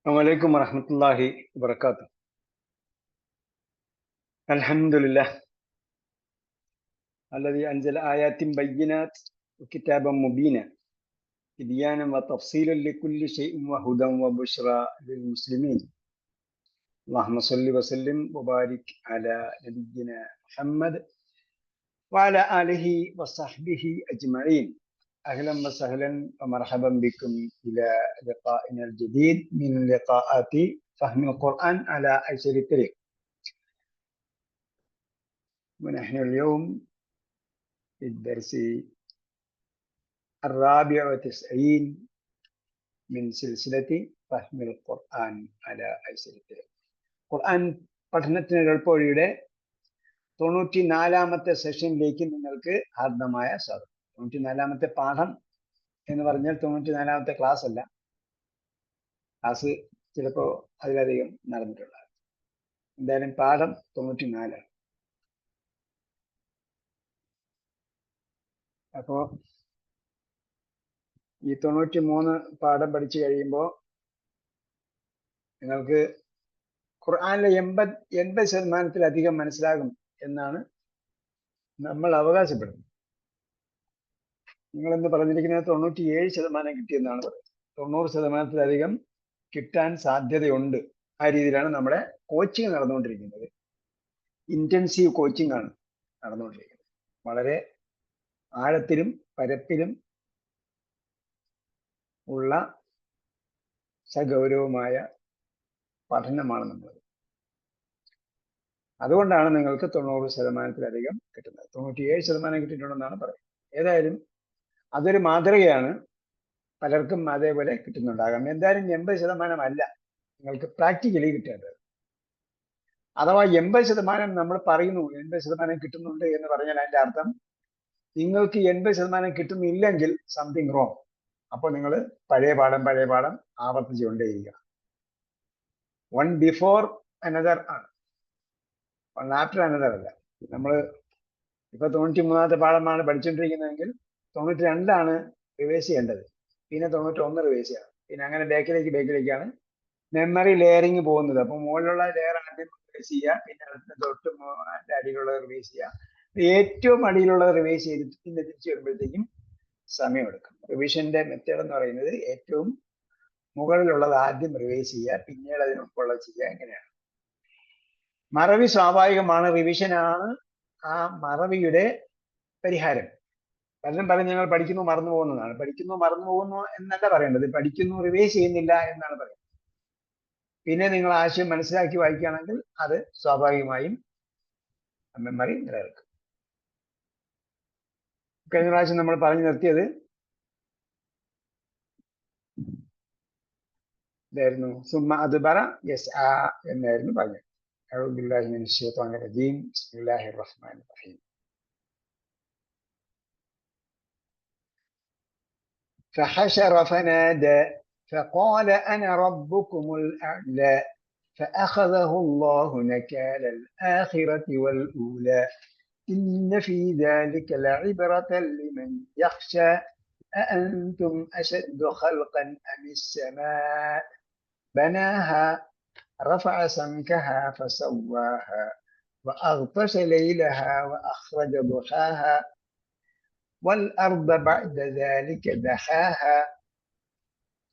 عليكم ورحمة الله وبركاته. الحمد لله الذي أنزل آيات بينات وكتابا مبينا تبيانا وتفصيلا لكل شيء وهدى وبشرى للمسلمين. اللهم صل وسلم وبارك على نبينا محمد وعلى آله وصحبه أجمعين. أهلا وسهلا ومرحبا بكم إلى لقائنا الجديد من لقاءات فهم القرآن على أيسر الطريق. ونحن اليوم في الدرس 94 من سلسلة فهم القرآن على أيسر الطريق. ഖുർആൻ പഠനത്തിന് എളുപ്പവഴിയുടെ 94-ാമത്തെ സെഷനിലേക്ക് നിങ്ങൾക്ക് ഹാർദമായ സ്വാഗതം. 94-ാമത്തെ പാഠം എന്ന് പറഞ്ഞാൽ 94-ാമത്തെ ക്ലാസ് അല്ല, ക്ലാസ് ചിലപ്പോൾ അതിലധികം നടന്നിട്ടുള്ളത്. എന്തായാലും പാഠം 94. അപ്പോൾ ഈ 93 പാഠം പഠിച്ചു കഴിയുമ്പോൾ നിങ്ങൾക്ക് ഖുർആനിലെ 80% മനസ്സിലാകും എന്നാണ് നമ്മൾ അവകാശപ്പെടുന്നത്. നിങ്ങളെന്ന് പറഞ്ഞിരിക്കുന്നത് 97% കിട്ടിയെന്നാണ് പറയുന്നത്. 90%-ത്തിലധികം കിട്ടാൻ സാധ്യതയുണ്ട്. ആ രീതിയിലാണ് നമ്മുടെ കോച്ചിങ് നടന്നുകൊണ്ടിരിക്കുന്നത്. ഇന്റൻസീവ് കോച്ചിങ് ആണ് നടന്നുകൊണ്ടിരിക്കുന്നത്. വളരെ ആഴത്തിലും പരപ്പിലും ഉള്ള സഗൗരവമായ പഠനമാണ് നമ്മൾ. അതുകൊണ്ടാണ് നിങ്ങൾക്ക് 90%-ത്തിലധികം കിട്ടുന്നത്. 97% കിട്ടിയിട്ടുണ്ടെന്നാണ് പറയുന്നത്. ഏതായാലും അതൊരു മാതൃകയാണ്. പലർക്കും അതേപോലെ കിട്ടുന്നുണ്ടാകാം. എന്തായാലും 80% അല്ല നിങ്ങൾക്ക് പ്രാക്ടിക്കലി കിട്ടേണ്ടത്. അഥവാ 80% നമ്മൾ പറയുന്നു 80% കിട്ടുന്നുണ്ട് എന്ന് പറഞ്ഞാൽ അതിന്റെ അർത്ഥം നിങ്ങൾക്ക് 80% കിട്ടുന്നില്ലെങ്കിൽ സംതിങ് റോങ്. അപ്പോൾ നിങ്ങൾ പഴയ പാഠം ആവർത്തിച്ചുകൊണ്ടേയിരിക്കണം. വൺ ബിഫോർ അനദർ ആണ്, വൺ ആഫ്റ്റർ അനദർ അല്ല. നമ്മൾ ഇപ്പൊ 93-ാമത്തെ പാഠമാണ് പഠിച്ചുകൊണ്ടിരിക്കുന്നതെങ്കിൽ 92 റിവൈസ് ചെയ്യേണ്ടത്. പിന്നെ 91 റിവൈസ് ചെയ്യണം. പിന്നെ അങ്ങനെ ബേക്കിലേക്കാണ് മെമ്മറി ലെയറിങ് പോകുന്നത്. അപ്പൊ മുകളിലുള്ള ലെയർ ആദ്യം റിവൈസ് ചെയ്യുക, പിന്നെ തൊട്ട് അടിയിലുള്ളത് റിവൈസ് ചെയ്യുക. ഏറ്റവും അടിയിലുള്ളത് റിവൈസ് ചെയ്തിട്ട് പിന്നെ തിരിച്ചു വരുമ്പോഴത്തേക്കും സമയമെടുക്കും. റിവിഷന്റെ മെത്തേഡ് എന്ന് പറയുന്നത് ഏറ്റവും മുകളിലുള്ളത് ആദ്യം റിവൈസ് ചെയ്യുക, പിന്നീട് അതിനൊപ്പമുള്ളത് ചെയ്യുക. എങ്ങനെയാണ് മറവി സ്വാഭാവികമാണ്. റിവിഷനാണ് ആ മറവിയുടെ പരിഹാരം. പലരും പറയും ഞങ്ങൾ പഠിക്കുന്നു മറന്നു പോകുന്നതാണ്. പഠിക്കുന്നു മറന്നു പോകുന്നു എന്നല്ല പറയേണ്ടത്, പഠിക്കുന്നു റിവൈസ് ചെയ്യുന്നില്ല എന്നാണ് പറയുന്നത്. പിന്നെ നിങ്ങൾ ആശയം മനസ്സിലാക്കി വായിക്കുകയാണെങ്കിൽ അത് സ്വാഭാവികമായും മെമ്മറി നിലനിൽക്കും. കഴിഞ്ഞ പ്രാവശ്യം നമ്മൾ പറഞ്ഞു നിർത്തിയത് ഇതായിരുന്നു. സുമ്മ അദ്ബറ യസ്ആ എന്നായിരുന്നു പറഞ്ഞത്. അഊദു ബില്ലാഹി മിനശ് ശൈത്വാനിർ റജീം. ബിസ്മില്ലാഹിർ റഹ്മാനിർ റഹീം. فحشر فنادى فقال أنا ربكم الأعلى فأخذه الله نكال الآخرة والأولى إن في ذلك لعبرة لمن يخشى أأنتم أشد خلقا أم السماء بناها رفع سمكها فسواها وأغطش ليلها وأخرج ضحاها والأرض بعد ذلك دحاها.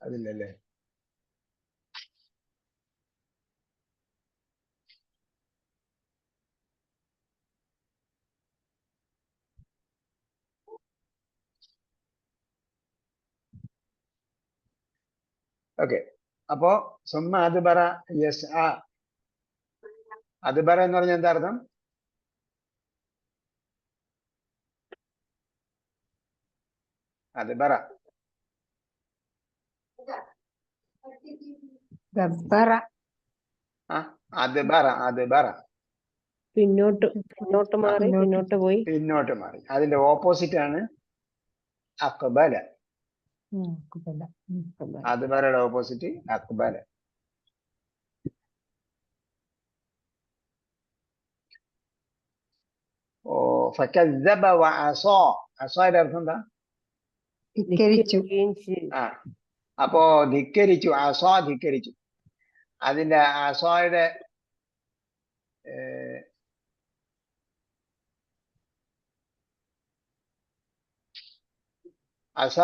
هذا الليل. ഓക്കെ, അപ്പോ സുമ്മ അദ്ബറ യസ്ആ. അദ്ബറ എന്ന് പറഞ്ഞാൽ എന്താ അർത്ഥം? അദ്ബറ അദ്ബറ പിന്നോട്ട് മാറി. അതിന്റെ ഓപ്പോസിറ്റ് ആണ് അഖ്ബല. അദ്ബറയുടെ ഓപ്പോസിറ്റ് അഖ്ബല. ഓ ഫകസ്സബ വഅസാ. അസായുടെ അർത്ഥം എന്താ? ധിക്കരിച്ചു. അപ്പോ ധിക്കരിച്ചു. അസാ ധിക്കരിച്ചു. അതിന്റെ അസായുടെ അസ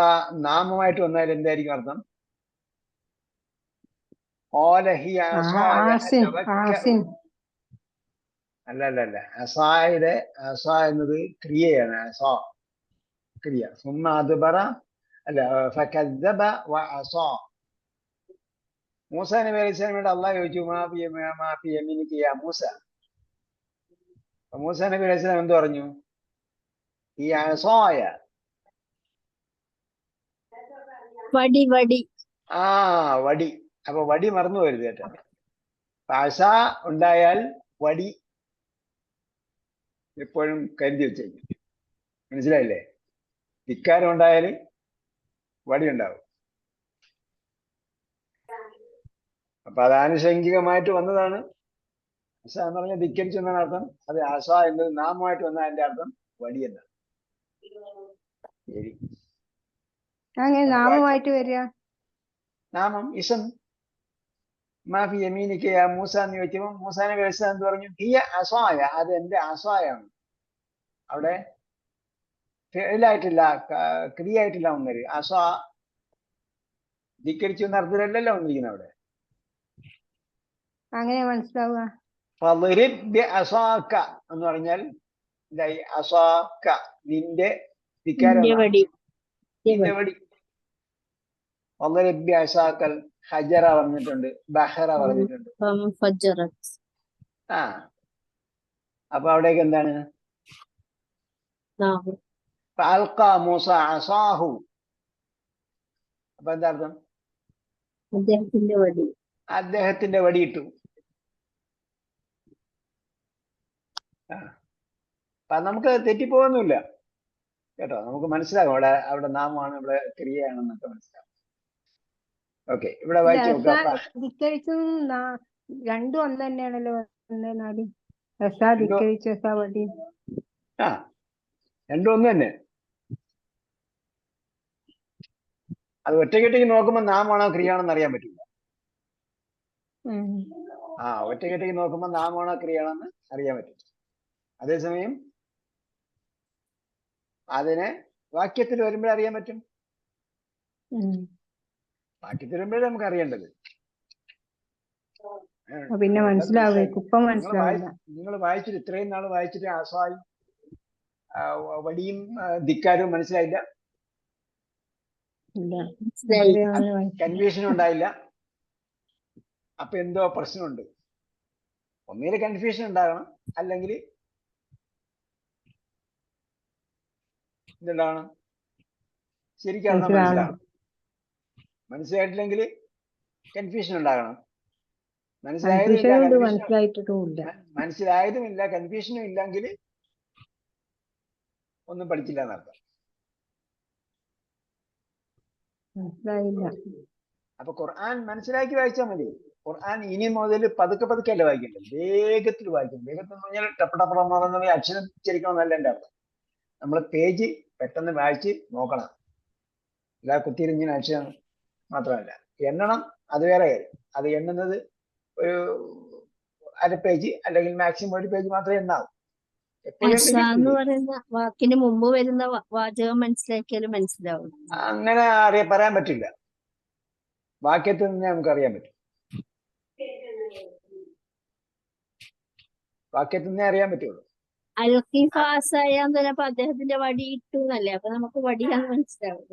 നാമമായിട്ട് വന്നാൽ എന്തായിരിക്കും അർത്ഥം? അല്ല അസായുടെ അസ എന്നത് ക്രിയയാണ്. അസ ക്രിയ. സുമ്മ അദ്ബറ അല്ല ഫകദ്ദബ വഅസാ. മൂസ നബി അലൈഹി സ്വലാമിനോട് അള്ളാഹ് ചോദിച്ചു മാ ഫി യമീനിക യാ മൂസ. മൂസ നബി അലൈഹി സ്വലാം എന്ത് പറഞ്ഞു? ഈ അസായ, വടി. വടി. അപ്പൊ വടി മറന്നു പോരുത് കേട്ടോ. അസ ഉണ്ടായാൽ വടി എപ്പോഴും കരുതി വെച്ചേക്കും. മനസ്സിലായില്ലേ? ധിക്കാരം ഉണ്ടായാൽ വടി ഉണ്ടാവും. അപ്പൊ അത് ആനുഷംഗികമായിട്ട് വന്നതാണ്. അസ എന്ന് പറഞ്ഞാൽ ധിക്കരിച്ചു എന്നാണ് അർത്ഥം. അത് അസ എന്നത് നാമമായിട്ട് വന്നാൽ അതിന്റെ അർത്ഥം വടി എന്നാണ്. ശരി, നാമമായിട്ട് വരിക. നാമം ഇസം. മാഫി യമീനിക യാ മൂസ എന്ന് ചോദിച്ചപ്പോൾ മൂസാ നബി അലൈഹി സ്വലാം എന്ത് പറഞ്ഞു? ഹിയ അസായ, അത് എന്റെ അസായാണ്. അവിടെ ഫിഅലായിട്ടില്ല, ക്രിയയായിട്ടില്ല ഒന്നര്. അസ ധിക്കരിച്ചു എന്ന അർത്ഥത്തിലല്ലല്ലോ വന്നിരിക്കുന്നത് അവിടെ. അങ്ങനെ മനസ്സിലാവുക. അസാക്ക എന്ന് പറഞ്ഞാൽ എന്തായി? അസാക്ക നിന്റെ ധിക്കാരം, നിന്റെ വടി. വളരിബ് അസാക്കൽ ഹജറ പറഞ്ഞിട്ടുണ്ട്, ബഹറ പറഞ്ഞിട്ടുണ്ട്. അപ്പൊ അവിടേക്ക് എന്താണ്? അൽഖ മൂസ അസാഹു. അപ്പൊ എന്താ അർത്ഥം? അദ്ദേഹത്തിന്റെ വടി ഇട്ടു. അപ്പൊ നമുക്ക് തെറ്റിപ്പോകുന്നില്ല കേട്ടോ. നമുക്ക് മനസ്സിലാകും അവിടെ നാമമാണ്, ഇവിടെ ക്രിയയാണെന്നൊക്കെ മനസ്സിലാവും. ഓക്കെ, ഇവിടെ വായിച്ചു നോക്കാം. രണ്ടും ഒന്ന് തന്നെയാണല്ലോ. രണ്ടും ഒന്ന് തന്നെ. അത് ഒറ്റക്കെട്ടേക്ക് നോക്കുമ്പോൾ നാമാണോ ക്രിയയാണെന്ന് അറിയാൻ പറ്റില്ല. ഒറ്റക്കെട്ടേക്ക് നോക്കുമ്പോൾ നാമാണോ ക്രിയയാണെന്ന് അറിയാൻ പറ്റും. അതേസമയം അതിനെ വാക്യത്തിൽ വരുമ്പോഴേ അറിയാൻ പറ്റും. വാക്യത്തിൽ വരുമ്പോഴേ നമുക്ക് അറിയേണ്ടത്. പിന്നെ നിങ്ങൾ വായിച്ചിട്ട് ഇത്രയും നാൾ വായിച്ചിട്ട് അസായും വടിയും ധിക്കാരവും മനസ്സിലായില്ല, കൺഫ്യൂഷനും ഉണ്ടായില്ല. അപ്പൊ എന്തോ പ്രശ്നമുണ്ട്. ഒന്നുകിൽ കൺഫ്യൂഷൻ ഉണ്ടാകണം, അല്ലെങ്കിൽ എന്തുണ്ടാവണം? ശരിക്കും മനസ്സിലാകണം. മനസ്സിലായിട്ടില്ലെങ്കിൽ കൺഫ്യൂഷൻ ഉണ്ടാകണം. മനസ്സിലായതുമില്ല കൺഫ്യൂഷനും ഇല്ലെങ്കിൽ ഒന്നും പഠിച്ചില്ല എന്നർത്ഥം. അപ്പൊ ഖുർആൻ മനസ്സിലാക്കി വായിച്ചാൽ മതി. ഖുർആൻ ഇനി മുതൽ പതുക്കെ അല്ല വായിക്കേണ്ടത്, വേഗത്തിൽ വായിക്കണം. വേഗത്തിൽ എന്ന് പറഞ്ഞാൽ ടപ്പടപ്പടം പറഞ്ഞ അക്ഷരം ഉച്ചരിക്കണം എന്നല്ല എൻ്റെ അർത്ഥം. നമ്മൾ പേജ് പെട്ടെന്ന് വായിച്ച് നോക്കണം. എല്ലാ കുത്തിരിഞ്ഞ അക്ഷരം മാത്രമല്ല, എണ്ണണം. അത് വേറെ കാര്യം. അത് എണ്ണുന്നത് ഒരു അര പേജ് അല്ലെങ്കിൽ മാക്സിമം ഒരു പേജ് മാത്രമേ എണ്ണാവൂ. വാക്കിന് മുമ്പ് വരുന്ന വാചകം മനസ്സിലാക്കിയാലും മനസ്സിലാവും. അങ്ങനെ പറയാൻ പറ്റില്ല. വാക്യത്തിൽ നിന്ന് നമുക്ക് അറിയാൻ പറ്റും. വാക്യത്തിൽ നിന്നേ അറിയാൻ പറ്റുള്ളൂ. അൽഖിഫാസായപ്പോ അദ്ദേഹത്തിന്റെ വടി ഇട്ടു എന്നല്ലേ, അപ്പൊ നമുക്ക് വടിയാന്ന് മനസ്സിലാവും.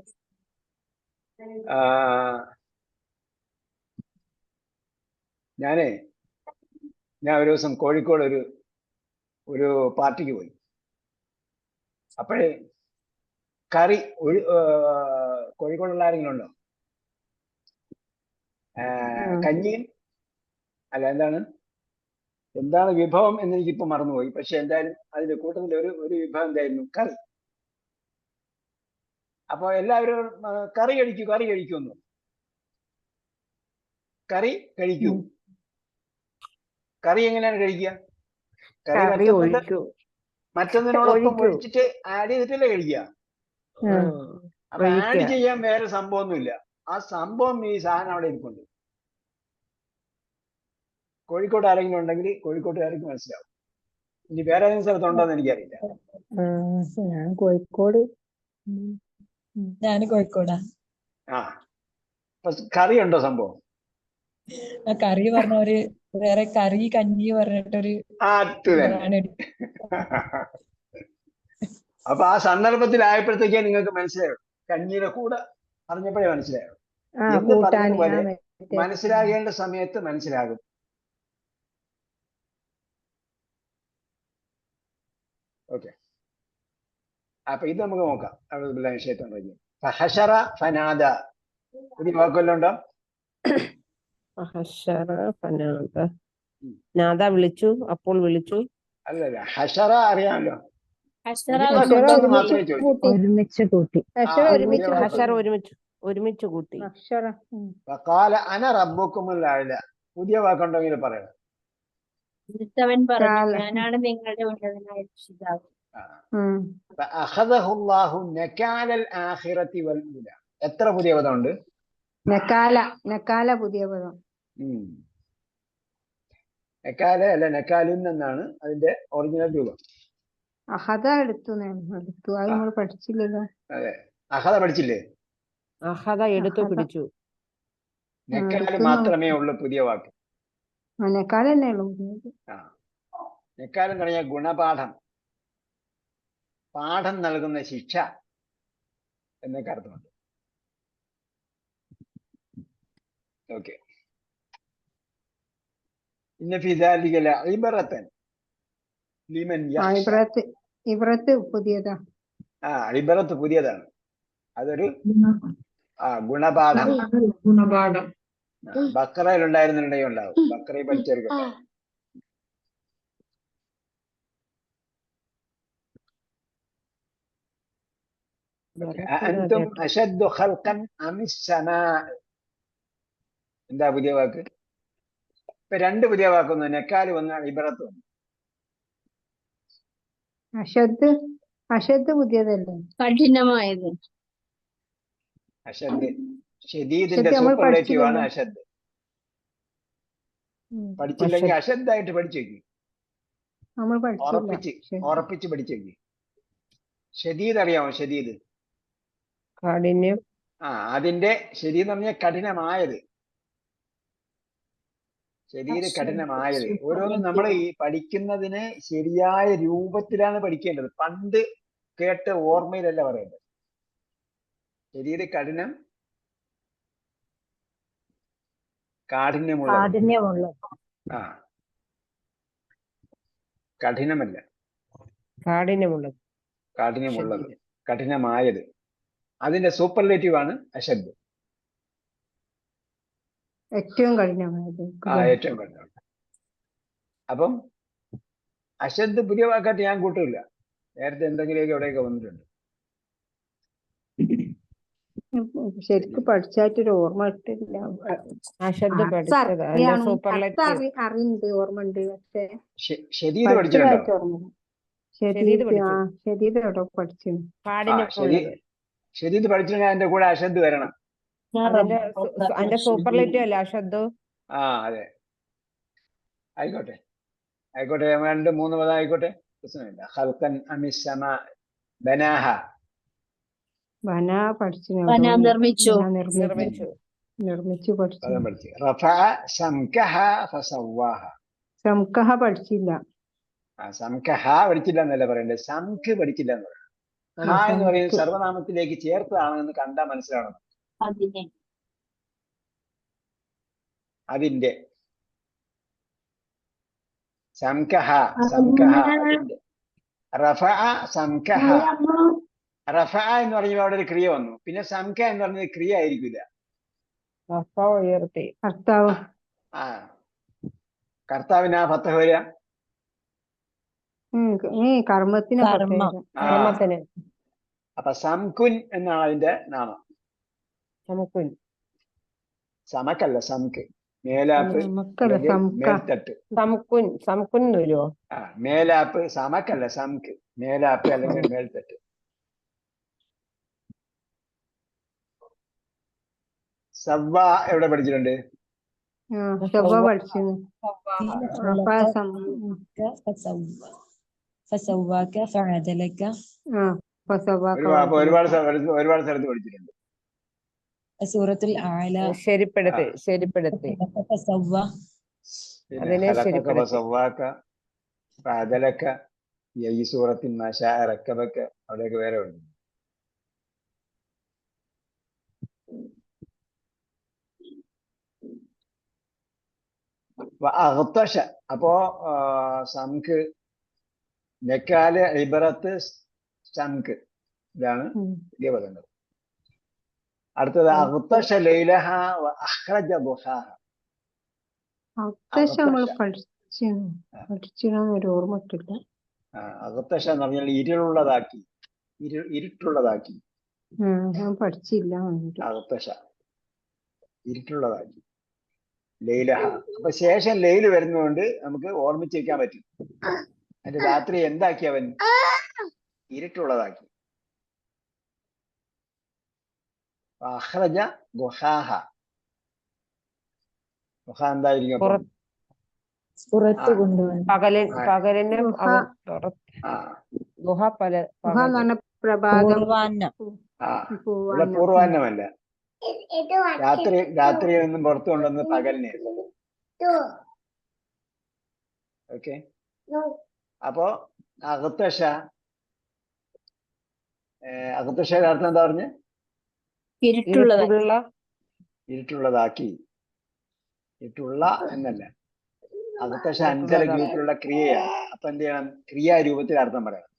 ഞാൻ ഒരു ദിവസം കോഴിക്കോട് ഒരു പാർട്ടിക്ക് പോയി. അപ്പോഴേ കറി കോഴിക്കോടുള്ള ആരെങ്കിലും ഉണ്ടോ? കഞ്ഞിയും അല്ല, എന്താണ് വിഭവം എന്ന് എനിക്കിപ്പോ മറന്നുപോയി. പക്ഷെ എന്തായാലും അതിന്റെ കൂട്ടത്തിൽ ഒരു വിഭവം എന്തായിരുന്നു? കറി. അപ്പൊ എല്ലാവരും കറി കഴിക്കുമെന്നു. കറി കഴിക്കൂ. കറി എങ്ങനെയാണ് കഴിക്കുക? കറി മറ്റൊന്നിനോടൊപ്പം ഒഴിച്ചിട്ട് ആഡ് ചെയ്തിട്ടല്ലേ കഴിക്കുക. അപ്പൊ ആഡ് ചെയ്യാൻ വേറെ സംഭവമൊന്നുമില്ല. ആ സംഭവം ഈ സാധനം അവിടെ ഇരിപ്പുണ്ട്. കോഴിക്കോട് ആരെങ്കിലും ഉണ്ടെങ്കിൽ കോഴിക്കോട്ടുകാർക്ക് മനസ്സിലാവും. ഇനി വേറെ ഏതെങ്കിലും സ്ഥലത്തുണ്ടോ എന്ന് എനിക്കറിയില്ല. ഞാൻ കോഴിക്കോട്. ഞാൻ കോഴിക്കോടാ. ആ അപ്പൊ കറി ഉണ്ടോ സംഭവം? ആ കറി പറഞ്ഞവര് വേറെ കറി കഞ്ഞി പറഞ്ഞിട്ടൊരു ആ അത് തന്നെ. അപ്പൊ ആ സന്ദർഭത്തിലായപ്പോഴത്തേക്കേ നിങ്ങൾക്ക് മനസ്സിലായോ, കഞ്ഞിയുടെ കൂടെ പറഞ്ഞപ്പോഴേ മനസ്സിലായോ. എന്ന് പറഞ്ഞതുപോലെ മനസ്സിലാകേണ്ട സമയത്ത് മനസ്സിലാകും. ഓക്കെ, അപ്പൊ ഇത് നമുക്ക് നോക്കാം. അവിടെ വിഷയത്വം കഴിഞ്ഞു. ഫഹശറ ഫനാദ, പുതിയ വാക്കുവല്ലോ ഉണ്ടോ? നാദ വിളിച്ചു, അപ്പോൾ വിളിച്ചു. അല്ലല്ല, ഹഷറ അറിയാമല്ലോ. അക്ഷര പുതിയ വാക്കുണ്ടോന്ന് മാത്രമേ ചോദിച്ചു. ഒരുമിച്ച് കൂട്ടി. ഒരുമിച്ച് കൂട്ടി. വഖാല അന റബ്ബുക്കുമുൽ അഅല. പുതിയ വാക്കുണ്ടെങ്കിൽ പറയണം. അടുത്തവൻ പറഞ്ഞു, ഞാനാണ് നിങ്ങളുടെ ഉന്നതനായ രക്ഷിതാവ്. ഫഅഖദഹു അല്ലാഹു നകാലൽ ആഖിറതി വൽ ഊല. എത്ര പുതിയ പദമുണ്ട്? നക്കാല പുതിയ പദം. നക്കാല അല്ല, നക്കാലുൻ എന്നാണ് അതിന്റെ ഒറിജിനൽ രൂപം. അഹദ എടുത്തു അത് നമ്മൾ പഠിച്ചില്ലല്ലോ. അതെ, അഹദ പഠിച്ചില്ലേ? അഹദ എടുത്തു പിടിച്ചു. നക്കാല് മാത്രമേ ഉള്ളൂ പുതിയ വാക്ക്. നക്കാല തന്നെ ഉള്ളൂ. ആ, നക്കാലം എന്ന് പറഞ്ഞാൽ ഗുണപാഠം, പാഠം നൽകുന്ന ശിക്ഷ എന്നൊക്കെ അർത്ഥമുണ്ട്. ഓക്കെ, ഇന്ന ഫീ ദാലിക ലഇബ്റതൻ ലിമൻ യഖ്ശ. ഇബ്രത്ത് പുതിയതാ. ആ, ഇബ്റത്ത് പുതിയതാണ്. അതൊരു ഗുണപാഠം. ബക്കറയിൽ ഉണ്ടായിരുന്നുണ്ടെങ്കിൽ ഉണ്ടാവും. ബക്കറയിൽ പഠിച്ചെടുക്കട്ടെ. അൻതും അശദ്ദു ഖൽഖൻ അമിസ് സമാ. എന്താ പുതിയ വാക്ക്? ഇപ്പൊ രണ്ട് പുതിയ വാക്കൊന്നു, നെക്കാല് വന്ന് ഇബ്റത്ത് വന്നു. അഷദ് പുതിയതല്ലേ? കഠിനമായത്. അഷദ് ഷദീദിന്റെ സൂപ്പർലേറ്റീവ് ആണ് അഷദ്. പഠിച്ചില്ലെങ്കിൽ അഷദ്ദായിട്ട് പഠിച്ചു വെക്കും. ഉറപ്പിച്ച് പഠിച്ചു വെക്കും. ഷദീദ് അറിയാമോ? ഷദീദ് കാഠിന്യം. അതിന്റെ ഷദീദ് എന്ന് പറഞ്ഞാൽ കഠിനമായത്. ഷദീദ് കഠിനമായത്. ഓരോന്നും നമ്മൾ ഈ പഠിക്കുന്നതിന് ശരിയായ രൂപത്തിലാണ് പഠിക്കേണ്ടത്. പണ്ട് കേട്ട് ഓർമ്മയിലല്ല പറയേണ്ടത്. ഷദീദ് കഠിനം, കാഠിന്യമുള്ള. കഠിനമല്ല, കാഠിന്യമുള്ളത്, കഠിനമായത്. അതിന്റെ സൂപ്പർലേറ്റീവ് ആണ് അശദ്. ഏറ്റവും കഠിനമായത്. ഏറ്റവും കഠിനമായത്. അപ്പം അശദ് പുതിയ വാക്കായിട്ട് ഞാൻ കൂട്ടില്ല. നേരത്തെ എന്തെങ്കിലുമൊക്കെ എവിടെയൊക്കെ വന്നിട്ടുണ്ട്. ശരിക്കും പഠിച്ചായിട്ടൊരു ഓർമ്മ കിട്ടില്ല. അറിയുന്നുണ്ട്, ഓർമ്മ ഉണ്ട്. പക്ഷേ ഷദീദ് പഠിച്ചിട്ടുണ്ടോ? ഷദീദ് പഠിച്ചിട്ടുണ്ടെങ്കിൽ അതിന്റെ കൂടെ അശദ് വരണം. അതിന്റെ സൂപ്പർലേറ്റീവ് അല്ലേ അഷദ്ദു? അതെ, ആയിക്കോട്ടെ ആയിക്കോട്ടെ. 2-3 പദം ആയിക്കോട്ടെ, പ്രശ്നമില്ല. ഖൽഖൻ അമിസ് സമാ ബനാഹ. നിർമ്മിച്ചു. പഠിച്ചു. റഫഅ സംകഹ ഫസവ്വാഹ. സംകഹ പഠിച്ചില്ല. സംകഹ പഠിച്ചില്ല എന്നല്ല പറയണ്ടേ, സംഖ് പഠിച്ചില്ല എന്ന് പറയണം. ഹാ എന്ന് പറയുന്നത് സർവനാമത്തിലേക്ക് ചേർത്തതാണെന്ന് കണ്ടാൽ മനസ്സിലാവണം. അതിന്റെ സംകഹ, സംകഹ അതിന്റെ. റഫഅ സംകഹ. റഫഅ എന്ന് പറയുമ്പോൾ അവിടെ ഒരു ക്രിയ വന്നു. പിന്നെ സംക എന്ന് പറഞ്ഞത് ക്രിയ ആയിരിക്കില്ല. കർത്താവിന് ആ ഫത്തഹ വരിക. കർമ്മത്തിന്. അപ്പൊ സംകുൻ എന്നാണ് അതിന്റെ നാമം. സമക്കല്ല, സംക്ക്. മേലാപ്പ്, മേൽത്തട്ട്. മേലാപ്പ്. സമക്കല്ല, സംക്ക്. മേലാപ്പ് അല്ലെങ്കിൽ മേൽത്തട്ട്. സവ്വ എവിടെ പഠിച്ചിട്ടുണ്ട്? ചൊവ്വ പഠിച്ചിന് الدين റഫ خلقك فسواك فعدلك ഫസവാക്ക അപ്പൊ ഒരുപാട് സ്ഥലത്ത് പഠിച്ചിട്ടുണ്ട്. سورة الأعلى ശരിപ്പെടുത്തി خلقك فسوى പിന്നെ അതിനെ ഖലഖക ശരിപ്പെടുത്തി. ഫസവ്വാക ഫഅദലക ഈ സൂറത്തിൽ മാശാ റക്കബക അവിടെയൊക്കെ വേറെ ഉണ്ട്. അഗ്തശ അപ്പോ സംഖ് നെക്കാല് ഇബറത്ത് സംഖ് ഇതാണ് പുതിയ പദങ്ങൾ. അടുത്തത് അഗ്തശ ലൈലഹ വ അഖ്റജ ദുഹാഹ. അഗ്തശ നമ്മൾ പഠിച്ചിനൊരു ഓർമ്മ കിട്ടില്ല. അഗ്തശ എന്ന് പറഞ്ഞാൽ ഇരുളുള്ളതാക്കി, ഇരുട്ടുള്ളതാക്കി. ഞാൻ പഠിച്ചില്ല. അഗ്തശ ഇരുട്ടുള്ളതാക്കി. ലൈലഹ അപ്പൊ ശേഷം ലൈല് വരുന്നതുകൊണ്ട് നമുക്ക് ഓർമ്മിച്ച് വെക്കാൻ പറ്റും. അതിന്റെ രാത്രി എന്താക്കി അവൻ? ഇരുട്ടുള്ളതാക്കി. അഖ്റജ ദുഹാഹ. ദുഹ എന്തായിരിക്കും അപ്പം? പുറത്ത് കൊണ്ടുവന്നു. പകലിന് അവൻ ഗുഹ പ്രഭാതം ഇവിടെ പൂർവാന്നമല്ല, രാത്രിയിൽ നിന്നും പുറത്തു കൊണ്ടുവന്ന് പകലിനെ. ഓക്കെ. അപ്പോ അകത്തശയുടെ അർത്ഥം എന്താ പറഞ്ഞ്? ഇരുട്ടുള്ളതാക്കി. ഇരുട്ടുള്ള എന്നല്ല, അകത്തശ അഞ്ചലകീട്ടുള്ള ക്രിയയാണ്. അപ്പൊ എന്ത് ചെയ്യണം? ക്രിയാരൂപത്തിൽ അർത്ഥം പറയണം.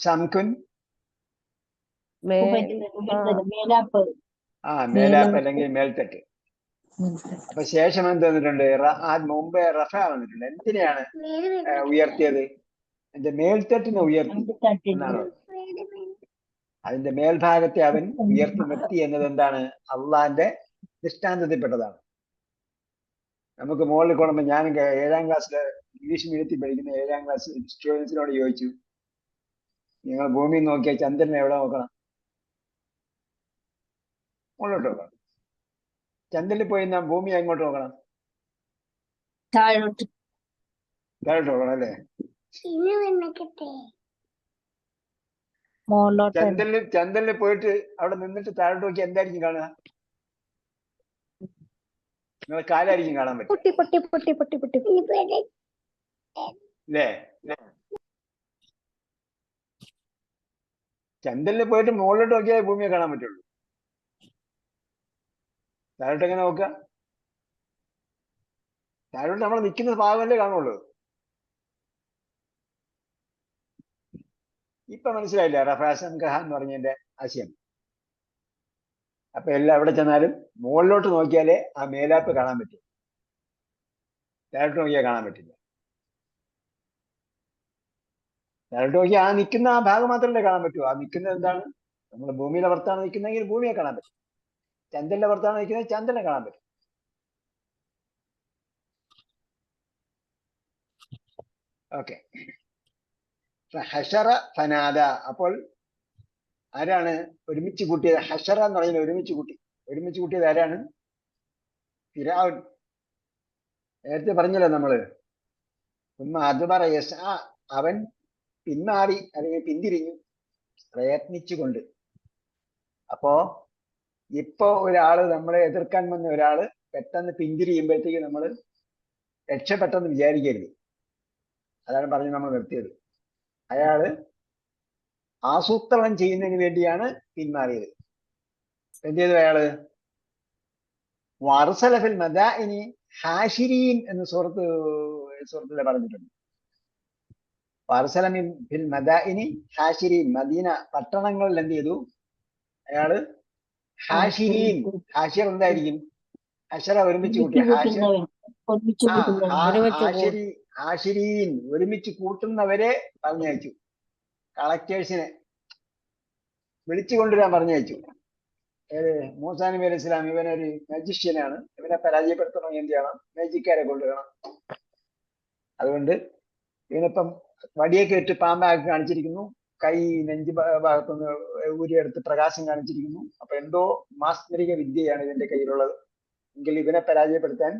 ശംഖുൻ മേലാപ്പ് അല്ലെങ്കിൽ മേൽത്തട്ട്. അപ്പൊ ശേഷം എന്ത് വന്നിട്ടുണ്ട്? മുമ്പേ റഫ വന്നിട്ടുണ്ട്. എന്തിനെയാണ് ഉയർത്തിയത്? എന്റെ മേൽത്തട്ടിനെ ഉയർത്തി എന്നാണ്. അതിന്റെ മേൽഭാഗത്തെ അവൻ ഉയർത്തി നിർത്തി എന്നത് എന്താണ്? അള്ളാന്റെ ദൃഷ്ടാന്തത്തിൽപ്പെട്ടതാണ്. നമുക്ക് മുകളിൽ കൊള്ളുമ്പോൾ ഞാൻ 7ാം ക്ലാസ്സിലെ ഇംഗ്ലീഷ് മീഡിയത്തിൽ പഠിക്കുന്ന 7ാം ക്ലാസ് സ്റ്റുഡൻസിനോട് ചോദിച്ചു, നിങ്ങൾ ഭൂമിയിൽ നോക്കിയാൽ ചന്ദ്രനെ എവിടെ നോക്കണം? മുകളിലോട്ട് നോക്കണം. ചന്ദ്രനിൽ പോയി നാം ഭൂമി എങ്ങോട്ട് നോക്കണം? താഴോട്ട് നോക്കണം അല്ലേ? ചന്ദ്രനിൽ പോയിട്ട് അവിടെ നിന്നിട്ട് താഴോട്ട് നോക്കി എന്തായിരിക്കും കാണുക? നിങ്ങൾ കാലായിരിക്കും കാണാൻ പറ്റും അല്ലേ? ചന്ദ്രനിൽ പോയിട്ട് മുകളിലോട്ട് നോക്കിയാൽ ഭൂമിയെ കാണാൻ പറ്റുള്ളൂ. താഴോട്ട് എങ്ങനെ നോക്കുക? താഴോട്ട് നമ്മൾ നിൽക്കുന്ന ഭാഗമല്ലേ കാണുള്ളൂ. ഇപ്പൊ മനസ്സിലായില്ല റഫാസംഖഹ എന്ന് പറഞ്ഞതിന്റെ ആശയം. അപ്പൊ എല്ലാം എവിടെ ചെന്നാലും മുകളിലോട്ട് നോക്കിയാലേ ആ മേലാപ്പ് കാണാൻ പറ്റും. താഴോട്ട് നോക്കിയാൽ കാണാൻ പറ്റില്ല. താഴോട്ട് നോക്കിയാൽ ആ നിൽക്കുന്ന ആ ഭാഗം മാത്രമല്ലേ കാണാൻ പറ്റൂ. ആ നിൽക്കുന്നത് എന്താണ്? നമ്മൾ ഭൂമിയിലെ പുറത്താണ് നിൽക്കുന്നതെങ്കിൽ ഭൂമിയെ കാണാൻ പറ്റും. ചന്ദ്രന്റെ പുറത്താണ് നിൽക്കുന്നത്, ചന്ദ്രനെ കാണാൻ പറ്റും. ഓക്കെ. ഹഷറ ഫനാദ. അപ്പോൾ ആരാണ് ഒരുമിച്ച് കൂട്ടിയത്? ഹഷറ എന്ന് പറയുന്നത് ഒരുമിച്ച് കൂട്ടിയത് ആരാണ്? ഫിർഔൻ. നേരത്തെ പറഞ്ഞല്ലോ നമ്മള്, അതുപറ അവൻ പിന്മാറി അല്ലെങ്കിൽ പിന്തിരിഞ്ഞു പ്രയത്നിച്ചുകൊണ്ട്. അപ്പോ ഇപ്പൊ ഒരാള് നമ്മളെ എതിർക്കാൻ വന്ന ഒരാള് പെട്ടെന്ന് പിന്തിരിയുമ്പോഴത്തേക്ക് നമ്മൾ രക്ഷപ്പെട്ടെന്ന് വിചാരിക്കരുത്. അതാണ് പറഞ്ഞ് നമ്മൾ നിർത്തിയത്. അയാള് ആസൂത്രണം ചെയ്യുന്നതിന് വേണ്ടിയാണ് പിന്മാറിയത്. എന്ത് ചെയ്തു അയാള്? വറസലഫിൽ മദാഇനി ഹാഷിരീൻ എന്ന് സൂറത്തിൽ പറഞ്ഞിട്ടുണ്ട്. വറസലമിൻ ഫിൽ മദാഇനി ഹാഷിരീൻ. മദീന പട്ടണങ്ങളിൽ എന്ത് ചെയ്തു അയാള്? ഹാഷിരീൻ. ഹാഷിർ എന്തായിരിക്കും? ഹഷറ ഒരുമിച്ച് കൂട്ടിയ ഹാഷിരീൻ ഒരുമിച്ച് കൂട്ടുന്നവരെ പറഞ്ഞയച്ചു. കളക്ടേഴ്സിനെ വിളിച്ചു കൊണ്ടുവരാൻ പറഞ്ഞയച്ചു. മൂസാ നബി അലൈഹി സ്വലാം ഇവനൊരു മാജിഷ്യനാണ്, ഇവനെ പരാജയപ്പെടുത്തണമെങ്കിൽ എന്ത് ചെയ്യണം? മാജിക്കാരെ കൊണ്ടുവരണം. അതുകൊണ്ട് ഇവനിപ്പം വടിയൊക്കെ ഇട്ട് പാമ്പാക്കി കാണിച്ചിരിക്കുന്നു, കൈ നെഞ്ച് ഭാഗത്തുനിന്ന് ഊരിയെടുത്ത് പ്രകാശം കാണിച്ചിരിക്കുന്നു. അപ്പൊ എന്തോ മാസ്മരിക വിദ്യയാണ് ഇതിന്റെ കയ്യിലുള്ളത്. എങ്കിൽ ഇവനെ പരാജയപ്പെടുത്താൻ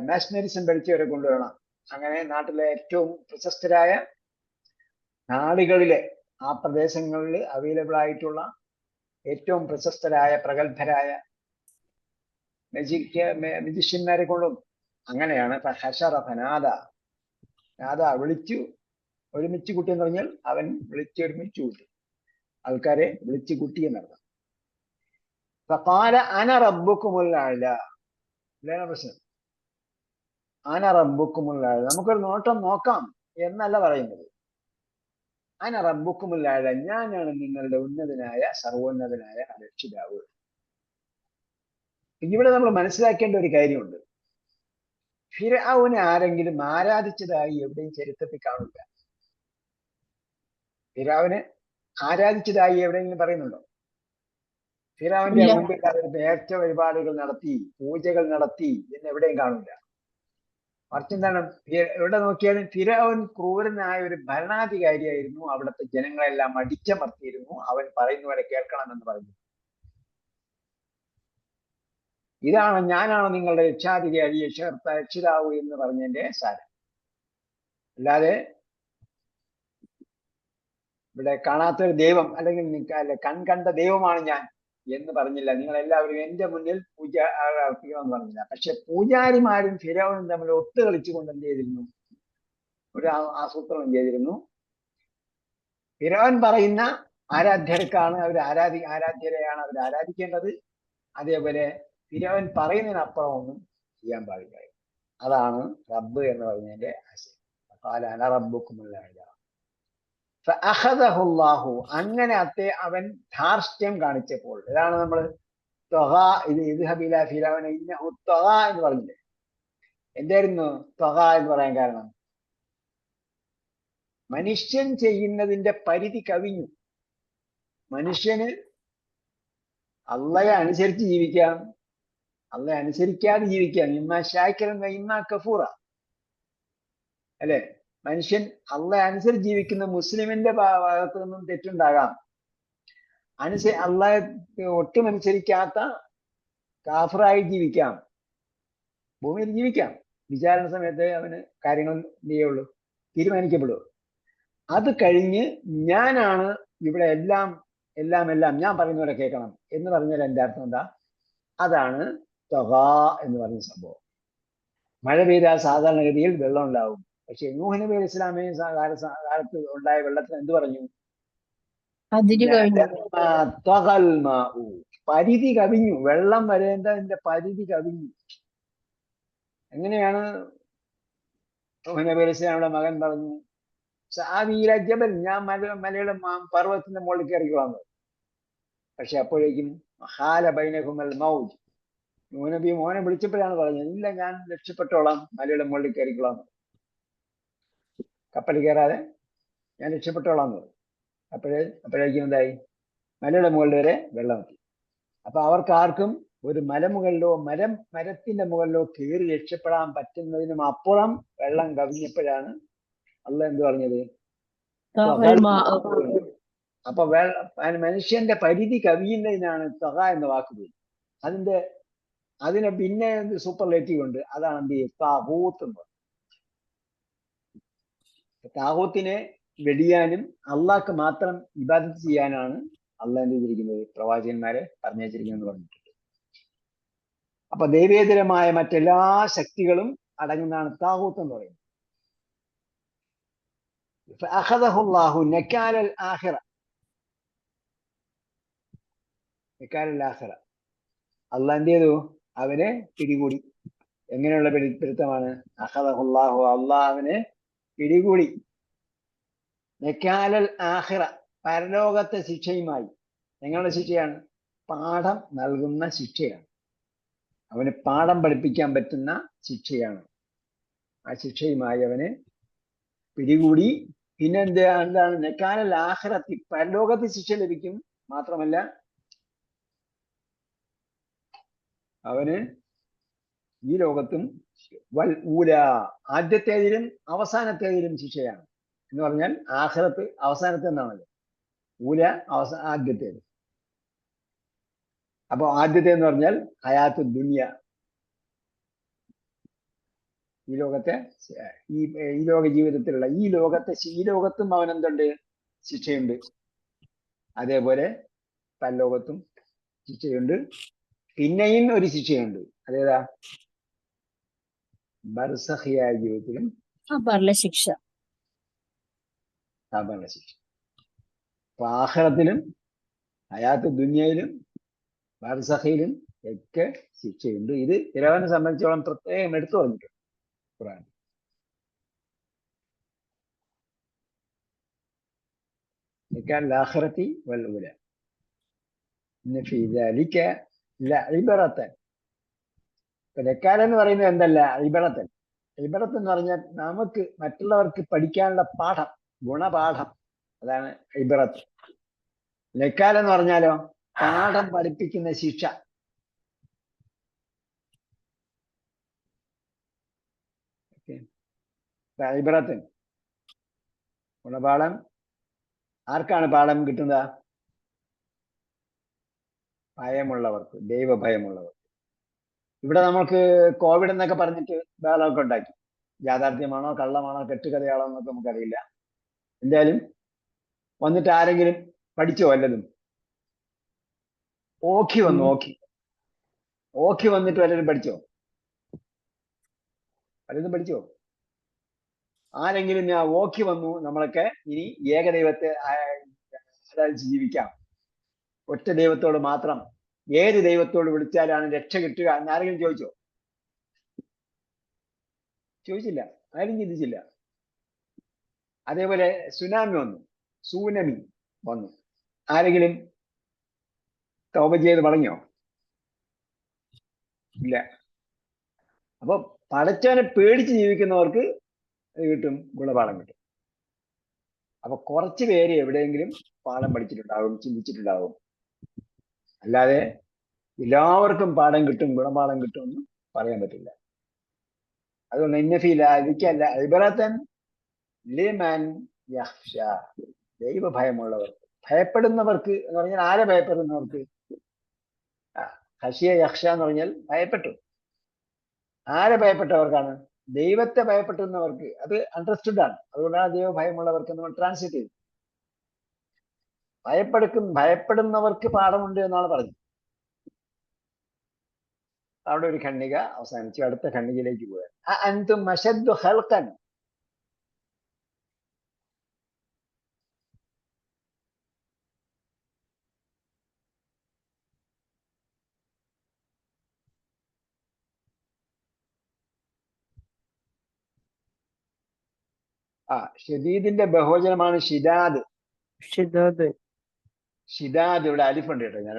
മാസ്മരിസം പഠിച്ചവരെ കൊണ്ടുവരണം. അങ്ങനെ നാട്ടിലെ ഏറ്റവും പ്രശസ്തരായ നാടുകളിലെ ആ പ്രദേശങ്ങളിൽ അവൈലബിൾ ആയിട്ടുള്ള ഏറ്റവും പ്രശസ്തരായ പ്രഗത്ഭരായ മെജിഷ്യന്മാരെ കൊണ്ടും. അങ്ങനെയാണ് നാദ വിളിച്ചു ഒരുമിച്ച് കൂട്ടി എന്ന് പറഞ്ഞാൽ അവൻ വിളിച്ചൊരുമിച്ച് കൂട്ടി, ആൾക്കാരെ വിളിച്ചു കൂട്ടി എന്നർത്ഥം. ഫഖാല അന റബ്ബുക്കുമുൽ അഅ്ല. ഇതാണ് പ്രശ്നം. അന റബ്ബുക്കുമുൽ അഅ്ല. നമുക്കൊരു നോട്ടം നോക്കാം എന്നല്ല പറയുന്നത്. അന റബ്ബുക്കുമുൽ അഅ്ല, ഞാനാണ് നിങ്ങളുടെ ഉന്നതനായ സർവോന്നതനായ രക്ഷിതാവ്. ഇവിടെ നമ്മൾ മനസ്സിലാക്കേണ്ട ഒരു കാര്യമുണ്ട്. ഫിർഔനെ ആരെങ്കിലും ആരാധിച്ചതായി എവിടെയും ചരിത്രത്തിൽ കാണില്ല. ഫിർഔനെ ആരാധിച്ചതായി എവിടെയെങ്കിലും പറയുന്നുണ്ടോ? ഫിർഔന്റെ മുമ്പിൽ അവർ നേർച്ച വഴിപാടുകൾ നടത്തി, പൂജകൾ നടത്തി എന്ന് എവിടെയും കാണില്ല. മറിച്ച് എന്താണ്, എവിടെ നോക്കിയാലും ഫിർഔൻ ക്രൂരനായ ഒരു ഭരണാധികാരിയായിരുന്നു. അവിടുത്തെ ജനങ്ങളെല്ലാം അടിച്ചമർത്തിയിരുന്നു. അവൻ പറയുന്നവരെ കേൾക്കണമെന്ന് പറഞ്ഞു. ഇതാണ് ഞാനാണ് നിങ്ങളുടെ രക്ഷാധികാരി, രക്ഷിതാവ് എന്ന് പറഞ്ഞതിന്റെ സാരം. അല്ലാതെ ഇവിടെ കാണാത്തൊരു ദൈവം അല്ലെങ്കിൽ കണ്ട ദൈവമാണ് ഞാൻ എന്ന് പറഞ്ഞില്ല. നിങ്ങൾ എല്ലാവരും എന്റെ മുന്നിൽ പൂജ അർപ്പിക്കണമെന്ന് പറഞ്ഞില്ല. പക്ഷെ പൂജാരിമാരും ഫിർഔനും തമ്മിൽ ഒത്തുകളിച്ചുകൊണ്ട് എന്ത് ചെയ്തിരുന്നു? ഒരു ആസൂത്രണം ചെയ്തിരുന്നു. ഫിർഔൻ പറയുന്ന ആരാധ്യർക്കാണ് ആരാധ്യരെയാണ് അവർ ആരാധിക്കേണ്ടത്. അതേപോലെ ഫിർഔൻ പറയുന്നതിനപ്പുറം ഒന്നും ചെയ്യാൻ പാടില്ല. അതാണ് റബ്ബ് എന്ന് പറഞ്ഞതിന്റെ ആശയം. ഖാല അന റബ്ബുക്കുമുൽ അഅ്ല. ഫഅഖദഹു അല്ലാഹു. അങ്ങനെ അവൻ ധാർഷ്ട്യം കാണിച്ചപ്പോൾ, ഇതാണ് നമ്മൾ ത്വഗാ ഇദ്ഹബ് ഇലാ ഫിർഔന ഇന്നഹു ത്വഗാ എന്ന് പറഞ്ഞില്ലേ. എന്തായിരുന്നു ത്വഗാ എന്ന് പറയാൻ കാരണം? മനുഷ്യൻ ചെയ്യുന്നതിന്റെ പരിധി കവിഞ്ഞു. മനുഷ്യന് അള്ളയെ അനുസരിച്ച് ജീവിക്കാം, അള്ളയെ അനുസരിക്കാതെ ജീവിക്കാം. ഇമ്മ ശാക്കിറൻ ഇമ്മ കഫൂറ അല്ലെ? മനുഷ്യൻ അള്ളയെ അനുസരിച്ച് ജീവിക്കുന്ന മുസ്ലിമിന്റെ ഭാഗത്തു നിന്നും തെറ്റുണ്ടാകാം. അള്ളയെ ഒട്ടും അനുസരിക്കാത്ത കാഫറായി ജീവിക്കാം, ഭൂമിയിൽ ജീവിക്കാം. വിചാരണ സമയത്ത് അവന് കാര്യങ്ങൾ എന്ത് ചെയ്യുള്ളൂ, തീരുമാനിക്കപ്പെടുള്ളൂ. അത് കഴിഞ്ഞ് ഞാനാണ് ഇവിടെ എല്ലാം ഞാൻ പറയുന്നവരെ കേൾക്കണം എന്ന് പറഞ്ഞാൽ എൻ്റെ അർത്ഥം എന്താ? അതാണ് ത്വഗാ എന്ന് പറഞ്ഞ സംഭവം. മഴ പെയ്താൽ സാധാരണഗതിയിൽ വെള്ളം ഉണ്ടാവും. പക്ഷെ നൂഹ് നബി അലൈഹി ഇസ്ലാമിക കാലത്ത് ഉണ്ടായ വെള്ളത്തിന് എന്ത് പറഞ്ഞു? പരിധി കവിഞ്ഞു. വെള്ളം വരേണ്ടതിന്റെ പരിധി കവിഞ്ഞു. എങ്ങനെയാണ്? നൂഹ് നബി അലൈഹി ഇസ്ലാമിയുടെ മകൻ പറഞ്ഞു, ജബൽ, ഞാൻ മലയുടെ പർവ്വതത്തിന്റെ മുകളിൽ കയറിക്കൊള്ളാൻ. പക്ഷെ അപ്പോഴേക്കും ഹാല ബൈനഹുമൽ മൗജ്. നൂഹ് നബി മോനെ വിളിച്ചപ്പോഴാണ് പറഞ്ഞത്, ഇല്ല ഞാൻ രക്ഷപ്പെട്ടോളാം, മലയുടെ മുകളിൽ കയറിക്കൊള്ളാം, കപ്പലിൽ കയറാതെ ഞാൻ രക്ഷപ്പെട്ടോളാം എന്ന് പറഞ്ഞു. അപ്പോഴേക്കും എന്തായി? മലയുടെ മുകളിൽ വരെ വെള്ളം എത്തി. അപ്പൊ അവർക്കാർക്കും ഒരു മലമുകളിലോ മരത്തിന്റെ മുകളിലോ കയറി രക്ഷപ്പെടാൻ പറ്റുന്നതിനും അപ്പുറം വെള്ളം കവിഞ്ഞപ്പോഴാണ് അള്ളാഹ് എന്ത് പറഞ്ഞത്? അപ്പൊ മനുഷ്യന്റെ പരിധി കവിയുന്നതിനാണ് ത്വഗ എന്ന വാക്ക് പോയി. അതിനെ പിന്നെ സൂപ്പർലേറ്റീവ് ഉണ്ട്. അതാണ് എന്ത് ചെയ്യുക? താഹൂത്ത് എന്ന് പറയുന്നത്. താഹൂത്തിനെ വെടിയാനും അള്ളാഹ്ക്ക് മാത്രം ഇബാദത്ത് ചെയ്യാനാണ് അള്ളാഹ് എന്ത് ചെയ്തിരിക്കുന്നത്? പ്രവാചകന്മാരെ പറഞ്ഞിരിക്കുന്നത് പറഞ്ഞിട്ടുണ്ട്. അപ്പൊ ദൈവേതരമായ മറ്റെല്ലാ ശക്തികളും അടങ്ങുന്നതാണ് താഹൂത്ത് എന്ന് പറയുന്നത്. فأخذه الله نكال الآخرة. അള്ളാഹ് എന്ത് ചെയ്തു? അവനെ പിടികൂടി. എങ്ങനെയുള്ള പിടുത്തമാണ്? അഖദഹുല്ലാഹു, അള്ളാഹ് അവനെ പിടികൂടി. നക്കാലൽ ആഖിറ, പരലോകത്തെ ശിക്ഷയുമായി. എങ്ങനെയുള്ള ശിക്ഷയാണ്? പാഠം നൽകുന്ന ശിക്ഷയാണ്. അവന് പാഠം പഠിപ്പിക്കാൻ പറ്റുന്ന ശിക്ഷയാണ്. ആ ശിക്ഷയുമായി അവനെ പിടികൂടി. പിന്നെ എന്താണ്? നക്കാലൽ ആഖിറത്തി, പരലോകത്ത് ശിക്ഷ ലഭിക്കും. മാത്രമല്ല അവന് ഈ ലോകത്തും വൽ ഊല, ആദ്യത്തേതിലും അവസാനത്തേതിലും ശിക്ഷയാണ്. എന്ന് പറഞ്ഞാൽ ആഖിറത്ത് അവസാനത്തെ എന്നാണല്ലോ. ഊല ആദ്യത്തേത്. അപ്പൊ ആദ്യത്തെ എന്ന് പറഞ്ഞാൽ ഹയാത്ത് ദുനിയ, ഈ ലോകത്തെ ഈ ലോക ജീവിതത്തിലുള്ള ഈ ലോകത്തും അവൻ എന്തുണ്ട്? ശിക്ഷയുണ്ട്. അതേപോലെ പരലോകത്തും ശിക്ഷയുണ്ട്. പിന്നെയും ഒരു ശിക്ഷയുണ്ട്. അതേതാ? ബർസഖിയായ ജീവിതത്തിലും ഖബറിലെ ശിക്ഷ. ഖബറിലെ ശിക്ഷ. അപ്പൊ ആഖിറത്തിലും ഹയാത്ത് ദുനിയയിലും ബർസഖിലും ഒക്കെ ശിക്ഷയുണ്ട്. ഇത് ഫിറഔനെ സംബന്ധിച്ചോളം പ്രത്യേകം എടുത്തു പറഞ്ഞിട്ടുണ്ട് ഖുർആൻ. ലാഖിറത്തി വൽ ഊല ഇന്ന ഫീ ദാലിക ലഇബ്റതൻ. എന്ന് പറയുന്നത് എന്തല്ല? ഇബറത്തൻ. ഇബറത്ത് എന്ന് പറഞ്ഞാൽ നമുക്ക് മറ്റുള്ളവർക്ക് പഠിക്കാനുള്ള പാഠം, ഗുണപാഠം, അതാണ് ഇബറത്ത്. ലക്കാൽ എന്ന് പറഞ്ഞാലോ പാഠം പഠിപ്പിക്കുന്ന ശിക്ഷ. ഇബറത്തൻ ഗുണപാഠം. ആർക്കാണ് പാഠം കിട്ടുന്നത്? ഭയമുള്ളവർക്ക്, ദൈവഭയമുള്ളവർക്ക്. ഇവിടെ നമുക്ക് കോവിഡ് എന്നൊക്കെ പറഞ്ഞിട്ട് ബഹളമൊക്കെ ഉണ്ടാക്കി. യാഥാർത്ഥ്യമാണോ കള്ളമാണോ കെട്ടുകഥയാണോ എന്നൊക്കെ നമുക്കറിയില്ല. എന്തായാലും വന്നിട്ട് ആരെങ്കിലും പഠിച്ചോ? വല്ലതും ഓഖി വന്നു. ഓഖി വന്നിട്ട് വല്ലതും പഠിച്ചോ? വല്ലതും പഠിച്ചോ? ആരെങ്കിലും ഞാൻ ഓഖി വന്നു, നമ്മളൊക്കെ ഇനി ഏകദൈവത്തെ ജീവിക്കാം, ഒറ്റ ദൈവത്തോട് മാത്രം, ഏത് ദൈവത്തോട് വിളിച്ചാലാണ് രക്ഷ കിട്ടുക എന്ന് ആരെങ്കിലും ചോദിച്ചോ? ചോദിച്ചില്ല, ആരും ചിന്തിച്ചില്ല. അതേപോലെ സുനാമി വന്നു, ആരെങ്കിലും തൗബ ചെയ്ത് മടങ്ങിയോ? ഇല്ല. അപ്പൊ പടച്ചവനെ പേടിച്ച് ജീവിക്കുന്നവർക്ക് കിട്ടും, ഗുണപാഠം കിട്ടും. അപ്പൊ കുറച്ച് പേര് എവിടെയെങ്കിലും പാഠം പഠിച്ചിട്ടുണ്ടാകും, ചിന്തിച്ചിട്ടുണ്ടാകും. അല്ലാതെ എല്ലാവർക്കും പാഠം കിട്ടും, ഗുണപാഠം കിട്ടും എന്ന് പറയാൻ പറ്റില്ല. അതുകൊണ്ട് ഇന്നഫീല ഇബറത്തൻ ലിമൻ യഖ്ഷ, ദൈവഭയമുള്ളവർക്ക്, ഭയപ്പെടുന്നവർക്ക് എന്ന് പറഞ്ഞാൽ ആരെ ഭയപ്പെടുന്നവർക്ക്? ഖശിയ യഖ്ഷ എന്ന് പറഞ്ഞാൽ ഭയപ്പെട്ടു. ആരെ ഭയപ്പെട്ടവർക്കാണ്? ദൈവത്തെ ഭയപ്പെടുന്നവർക്ക്. അത് അണ്ടർസ്റ്റുഡ് ആണ്. അതുകൊണ്ടാണ് ദൈവഭയമുള്ളവർക്ക് നമ്മൾ ട്രാൻസ്ലേറ്റ് ചെയ്തത്. ഭയപ്പെടുന്നവർക്ക് പാഠമുണ്ട് എന്നാണ് പറഞ്ഞത്. അവിടെ ഒരു ഖണ്ഡിക അവസാനിച്ചു. അടുത്ത ഖണ്ഡികയിലേക്ക് പോയാൽ അൻതും അശദ്ദു ഖൽഖൻ, ഷദീദിന്റെ ബഹുവചനമാണ് ഷിദാദ്. ഷിദാദ് ഇവിടെ അലിഫുണ്ട് കേട്ടോ, ഞാൻ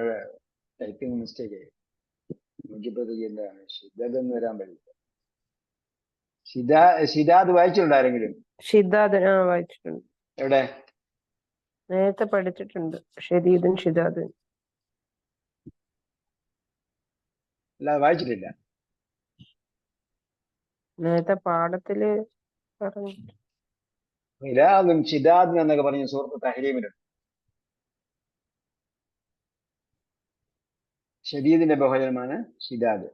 ടൈപ്പിംഗ് മിസ്റ്റേക്ക് ആയി. നോക്കിയപ്പോഴത്തേക്കാണ് ഷിദാദ് എന്ന് വരാൻ പറ്റില്ല. ഷിദാദ് വായിച്ചിട്ടുണ്ട് ആരെങ്കിലും? ഷിദാദ് വായിച്ചിട്ടുണ്ട്. എവിടെ? നേരത്തെ പഠിച്ചിട്ടുണ്ട്. ഷദീദും ഷിദാദും. അല്ലാതെ വായിച്ചിട്ടില്ല. നേരത്തെ പാഠത്തില് പറഞ്ഞു. ഇലാദും ഷിദാദും എന്നൊക്കെ പറഞ്ഞ സൂറത്ത് തഹ്രീമിലുണ്ട്. ഷദീദിന്റെ ബഹുവചനമാണ് ഷിദാദ്.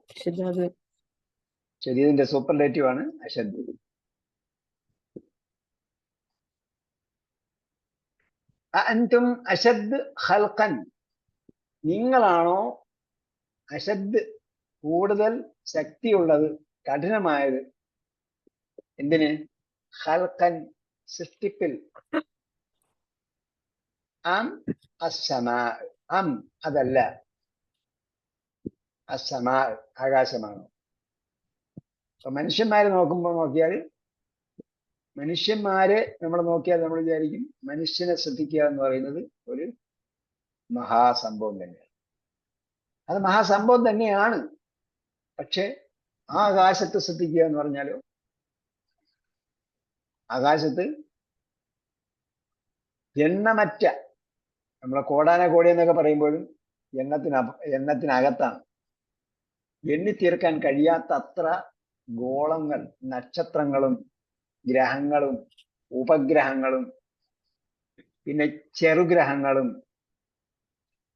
ഷദീദിന്റെ സൂപ്പർലേറ്റീവ് ആണ് അശദ്. അൻതും അശദ് ഖൽഖൻ, നിങ്ങളാണോ അശദ് കൂടുതൽ ശക്തിയുള്ളത്, കഠിനമായത്? എന്തിന്? ഖൽഖൻ, സൃഷ്ടിപ്പിൽ. അതല്ല, അസ്സമാ ആകാശമാണോ? അപ്പൊ മനുഷ്യന്മാരെ നോക്കിയാൽ നമ്മൾ വിചാരിക്കും മനുഷ്യനെ ശ്രദ്ധിക്കുക എന്ന് പറയുന്നത് ഒരു മഹാസംഭവം തന്നെയാണ്. അത് മഹാസംഭവം തന്നെയാണ്. പക്ഷെ ആ ആകാശത്തെ ശ്രദ്ധിക്കുക എന്ന് പറഞ്ഞാലോ, ആകാശത്ത് എണ്ണമറ്റ, നമ്മളെ കോടാന കോടി എന്നൊക്കെ പറയുമ്പോഴും എണ്ണത്തിനകത്താണ്. എണ്ണിത്തീർക്കാൻ കഴിയാത്ത അത്ര ഗോളങ്ങൾ, നക്ഷത്രങ്ങളും ഗ്രഹങ്ങളും ഉപഗ്രഹങ്ങളും പിന്നെ ചെറുഗ്രഹങ്ങളും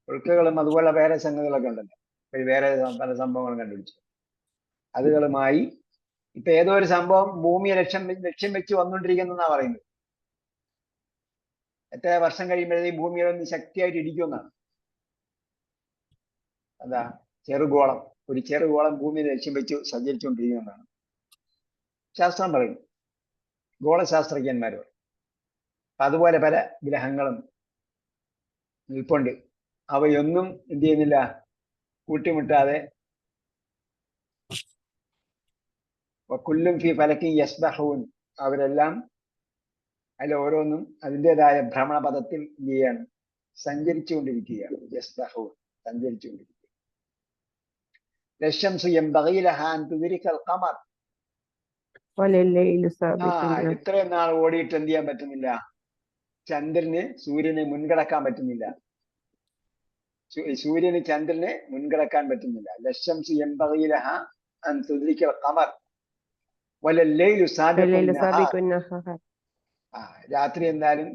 ഉൽക്കകളും അതുപോലെ വേറെ സംഗതികളൊക്കെ ഉണ്ടല്ലോ. വേറെ പല സംഭവങ്ങളും കണ്ടുപിടിച്ചു. അതുകളുമായി ഇപ്പൊ ഏതോ ഒരു സംഭവം ഭൂമിയെ ലക്ഷ്യം വെച്ച് വന്നുകൊണ്ടിരിക്കുന്നെന്നാ പറയുന്നത്. എത്ര വർഷം കഴിയുമ്പോഴത്തേക്കും ഭൂമിയെ ഒന്ന് ശക്തിയായിട്ട് ഇടിക്കുമെന്നാണ്. എന്താ ചെറുഗോളം, ഒരു ചെറുഗോളം ഭൂമിയെ ലക്ഷ്യം വെച്ച് സഞ്ചരിച്ചുകൊണ്ടിരിക്കുമെന്നാണ് ശാസ്ത്രം പറയും, ഗോളശാസ്ത്രജ്ഞന്മാർ പറയും. അപ്പൊ അതുപോലെ പല ഗ്രഹങ്ങളും നിൽപ്പുണ്ട്. അവയൊന്നും എന്ത് ചെയ്യുന്നില്ല, കൂട്ടിമുട്ടാതെ കുല്ലും ഫി ഫലക്കി യസ്ബഹൂൻ, അവരെല്ലാം അതിൽ ഓരോന്നും അതിൻ്റെതായ ഭ്രമണപഥത്തിൽ എന്ത് ചെയ്യാണ്, സഞ്ചരിച്ചുകൊണ്ടിരിക്കുകയാണ്. യസ്ബഹൂൻ, സഞ്ചരിച്ചുകൊണ്ടിരിക്കുക. ലശംസു യംബഗി ലഹാ അൻ തുദ്രികൽ ഖമർ, വലല്ലൈലു സാബിഖുൻ ഇത്രയും നാൾ ഓടിയിട്ട് എന്ത് ചെയ്യാൻ പറ്റുന്നില്ല, ചന്ദ്രന് സൂര്യനെ മുൻകടക്കാൻ പറ്റുന്നില്ല. സൂര്യന് ചന്ദ്രനെ മുൻകടക്കാൻ പറ്റുന്നില്ല. ലശംസു യംബഗി ലഹാ അൻ തുദ്രികൽ ഖമർ വലല്ലൈലു സാബിഖുൻ നഹാർ. രാത്രി എന്നാലും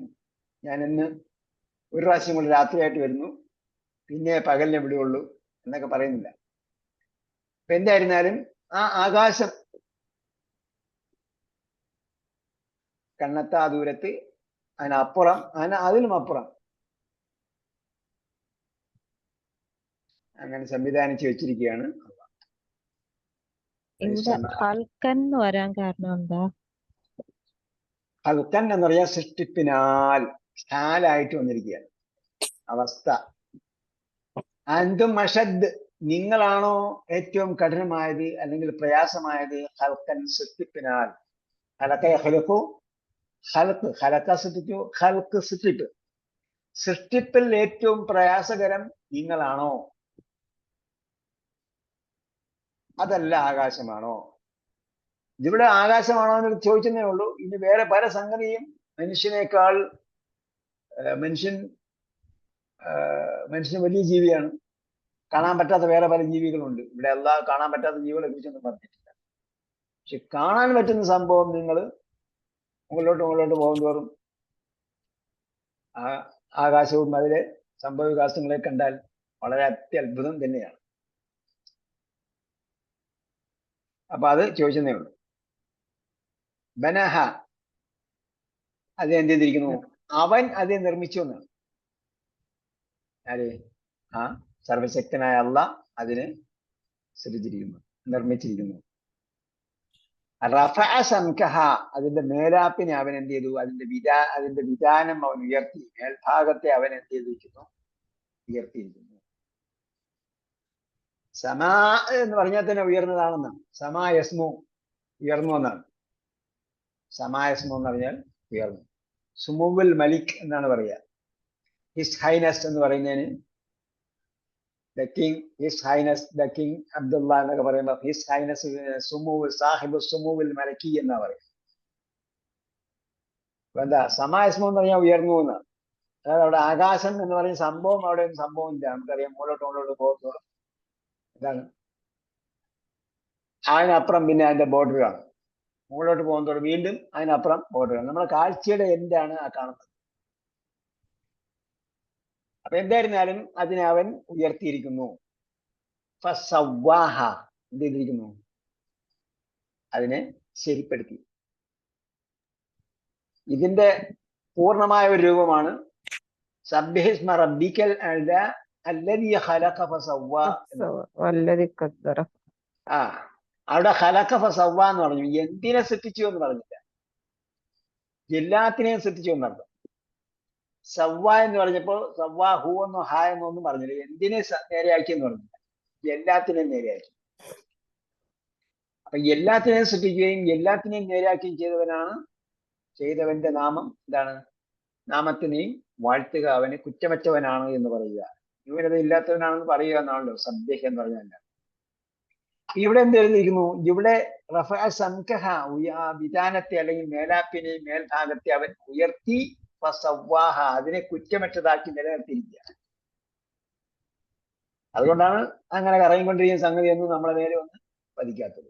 ഞാൻ ഇന്ന് ഒരു പ്രാവശ്യം കൊണ്ട് രാത്രിയായിട്ട് വരുന്നു, പിന്നെ പകലിനെ വിടുകയുള്ളൂ എന്നൊക്കെ പറയുന്നില്ല. അപ്പൊ എന്തായിരുന്നാലും ആ ആകാശം കണ്ണെത്താ ദൂരത്ത്, അതിനപ്പുറം, അതിനും അപ്പുറം അങ്ങനെ സംവിധാനിച്ചു വെച്ചിരിക്കുകയാണ്. ഇവിടെ ഹൽക്കൻ എന്ന് വരാൻ കാരണം എന്താ? ഹൽക്കൻ എന്ന് പറയാൻ സൃഷ്ടിപ്പിനാൽ ഹാലായിട്ട് വന്നിരിക്കുകയാണ് അവസ്ഥ. അന്തും അഷദ്, നിങ്ങളാണോ ഏറ്റവും കഠിനമായത് അല്ലെങ്കിൽ പ്രയാസമായത്? ഹൽക്കൻ, സൃഷ്ടിപ്പിനാൽ. ഹലക്ക യഖ്ലുഖു, ഹൽക്ക്, ഹലക്ക സൃഷ്ടിച്ചു, ഹൽക്ക് സൃഷ്ടിപ്പ്. സൃഷ്ടിപ്പിൽ ഏറ്റവും പ്രയാസകരം നിങ്ങളാണോ, അതല്ല ആകാശമാണോ? ഇവിടെ ആകാശമാണോ എന്ന് ചോദിച്ചതേ ഉള്ളൂ. ഇനി വേറെ പല സംഗതിയും മനുഷ്യനേക്കാൾ മനുഷ്യൻ വലിയ ജീവിയാണ്. കാണാൻ പറ്റാത്ത വേറെ പല ജീവികളുണ്ട്. ഇവിടെ അല്ലാഹ് കാണാൻ പറ്റാത്ത ജീവികളെ കുറിച്ചൊന്നും പറഞ്ഞിട്ടില്ല. പക്ഷെ കാണാൻ പറ്റുന്ന സംഭവം നിങ്ങൾ മുകളിലോട്ട് പോകും തോറും ആകാശവും അതിലെ സംഭവവികാസങ്ങളെ കണ്ടാൽ വളരെ അത്യത്ഭുതം തന്നെയാണ്. അപ്പൊ അത് ചോദിച്ചതേ ഉള്ളൂ. ബനഹ, അത് എന്ത് ചെയ്തിരിക്കുന്നു, അവൻ അത് നിർമ്മിച്ചു എന്നാണ്. ആര്? ആ സർവശക്തനായ അല്ലാഹ് അതിനെ സൃജിച്ചിരിക്കുന്നു, നിർമ്മിച്ചിരിക്കുന്നു. റഫഅ സംകഹ, അതിന്റെ മേലാപ്പിനെ അവൻ എന്ത് ചെയ്തു, അതിന്റെ വിധാനം അവൻ ഉയർത്തി, മേൽഭാഗത്തെ അവൻ എന്ത് ചെയ്തിരിക്കുന്നു, ഉയർത്തിയിരിക്കുന്നു. സമാ എന്ന് പറഞ്ഞാൽ തന്നെ ഉയർന്നതാണെന്നാണ്. സമാ യസ്മു, ഉയർന്നു എന്നാണ്. സമാ യസ്മു എന്ന് പറഞ്ഞാൽ ഉയർന്നു. സുമുവുൽ മലിക് എന്നാണ് പറയുക. ഹിസ് ഹൈനസ് എന്ന് പറയുന്നതിന് the king, his highness the king Abdullah എന്നൊക്കെ പറയുമ്പോൾ ഹിസ് ഹൈനസ് സുമുവുൽ സാഹിബ് സുമുവുൽ മലക്കി എന്നാ പറയുക. അപ്പൊ എന്താ സമാ യസ്മു എന്ന് പറഞ്ഞാൽ ഉയർന്നു എന്നാണ്. അതായത് അവിടെ ആകാശം എന്ന് പറയുന്ന സംഭവം അവിടെ ഒന്നും സംഭവം ഇല്ല. നമുക്കറിയാം മുകളിലോട്ട് പോകുന്നതോളം എന്താണ്, അതിനപ്പുറം പിന്നെ അതിന്റെ ബോർഡർ കാണും. മുകളിലോട്ട് പോകുന്നതോടെ വീണ്ടും അതിനപ്പുറം ബോർഡർ കാണും. നമ്മുടെ കാഴ്ചയുടെ എന്താണ് ആ കാണുന്നത്. അപ്പൊ എന്തായിരുന്നാലും അതിനെ അവൻ ഉയർത്തിയിരിക്കുന്നു. ഫസവ്വാഹ, എന്ത് ചെയ്തിരിക്കുന്നു, അതിനെ ശരിപ്പെടുത്തി. ഇതിന്റെ പൂർണ്ണമായ ഒരു രൂപമാണ് സബ്ബിഹിസ്മ റബ്ബിക്കൽ അഅ്ലാ അല്ലദീ ഖലഖ ഫസവ്വ. വല്ലദി ഖദ്ദറ. അവിടെ ഖലഖ ഫസവ്വ എന്ന് പറഞ്ഞു. എന്തിനെ സൃഷ്ടിച്ചു എന്ന് പറഞ്ഞില്ല, എല്ലാത്തിനെയും സൃഷ്ടിച്ചു എന്നർത്ഥം. സവ്വ എന്ന് പറഞ്ഞപ്പോൾ സവ്വ ഹു എന്നോ ഹ എന്നോ ഒന്നും പറഞ്ഞില്ല. എന്തിനെ നേരെയാക്കി എന്ന് പറഞ്ഞില്ല, എല്ലാത്തിനെയും നേരെയാക്കി. അപ്പൊ എല്ലാത്തിനെയും സൃഷ്ടിക്കുകയും എല്ലാത്തിനെയും നേരെയാക്കുകയും ചെയ്തവന്റെ നാമം എന്താണ്? നാമത്തിനെയും വാഴ്ത്തുക, അവന് കുറ്റമറ്റവനാണ് എന്ന് പറയുക, ന്യൂനത ഇല്ലാത്തവനാണെന്ന് പറയുക എന്നാണല്ലോ സബ്ബിഹ് എന്ന് പറഞ്ഞല്ല. ഇവിടെ എന്ത് എഴുതിയിരിക്കുന്നു? ഇവിടെ റഫഅ സംകഹ, വിധാനത്തെ അല്ലെങ്കിൽ മേലാപ്പിനെ മേൽഭാഗത്തെ അവൻ ഉയർത്തി, ഫസവ്വാഹ, അതിനെ കുറ്റമറ്റതാക്കി നിലനിർത്തിയിരിക്കുക. അതുകൊണ്ടാണ് അങ്ങനെ കറങ്ങിക്കൊണ്ടിരിക്കുന്ന സംഗതി ഒന്നും നമ്മളെ നേരെ ഒന്നും പതിക്കാത്തത്.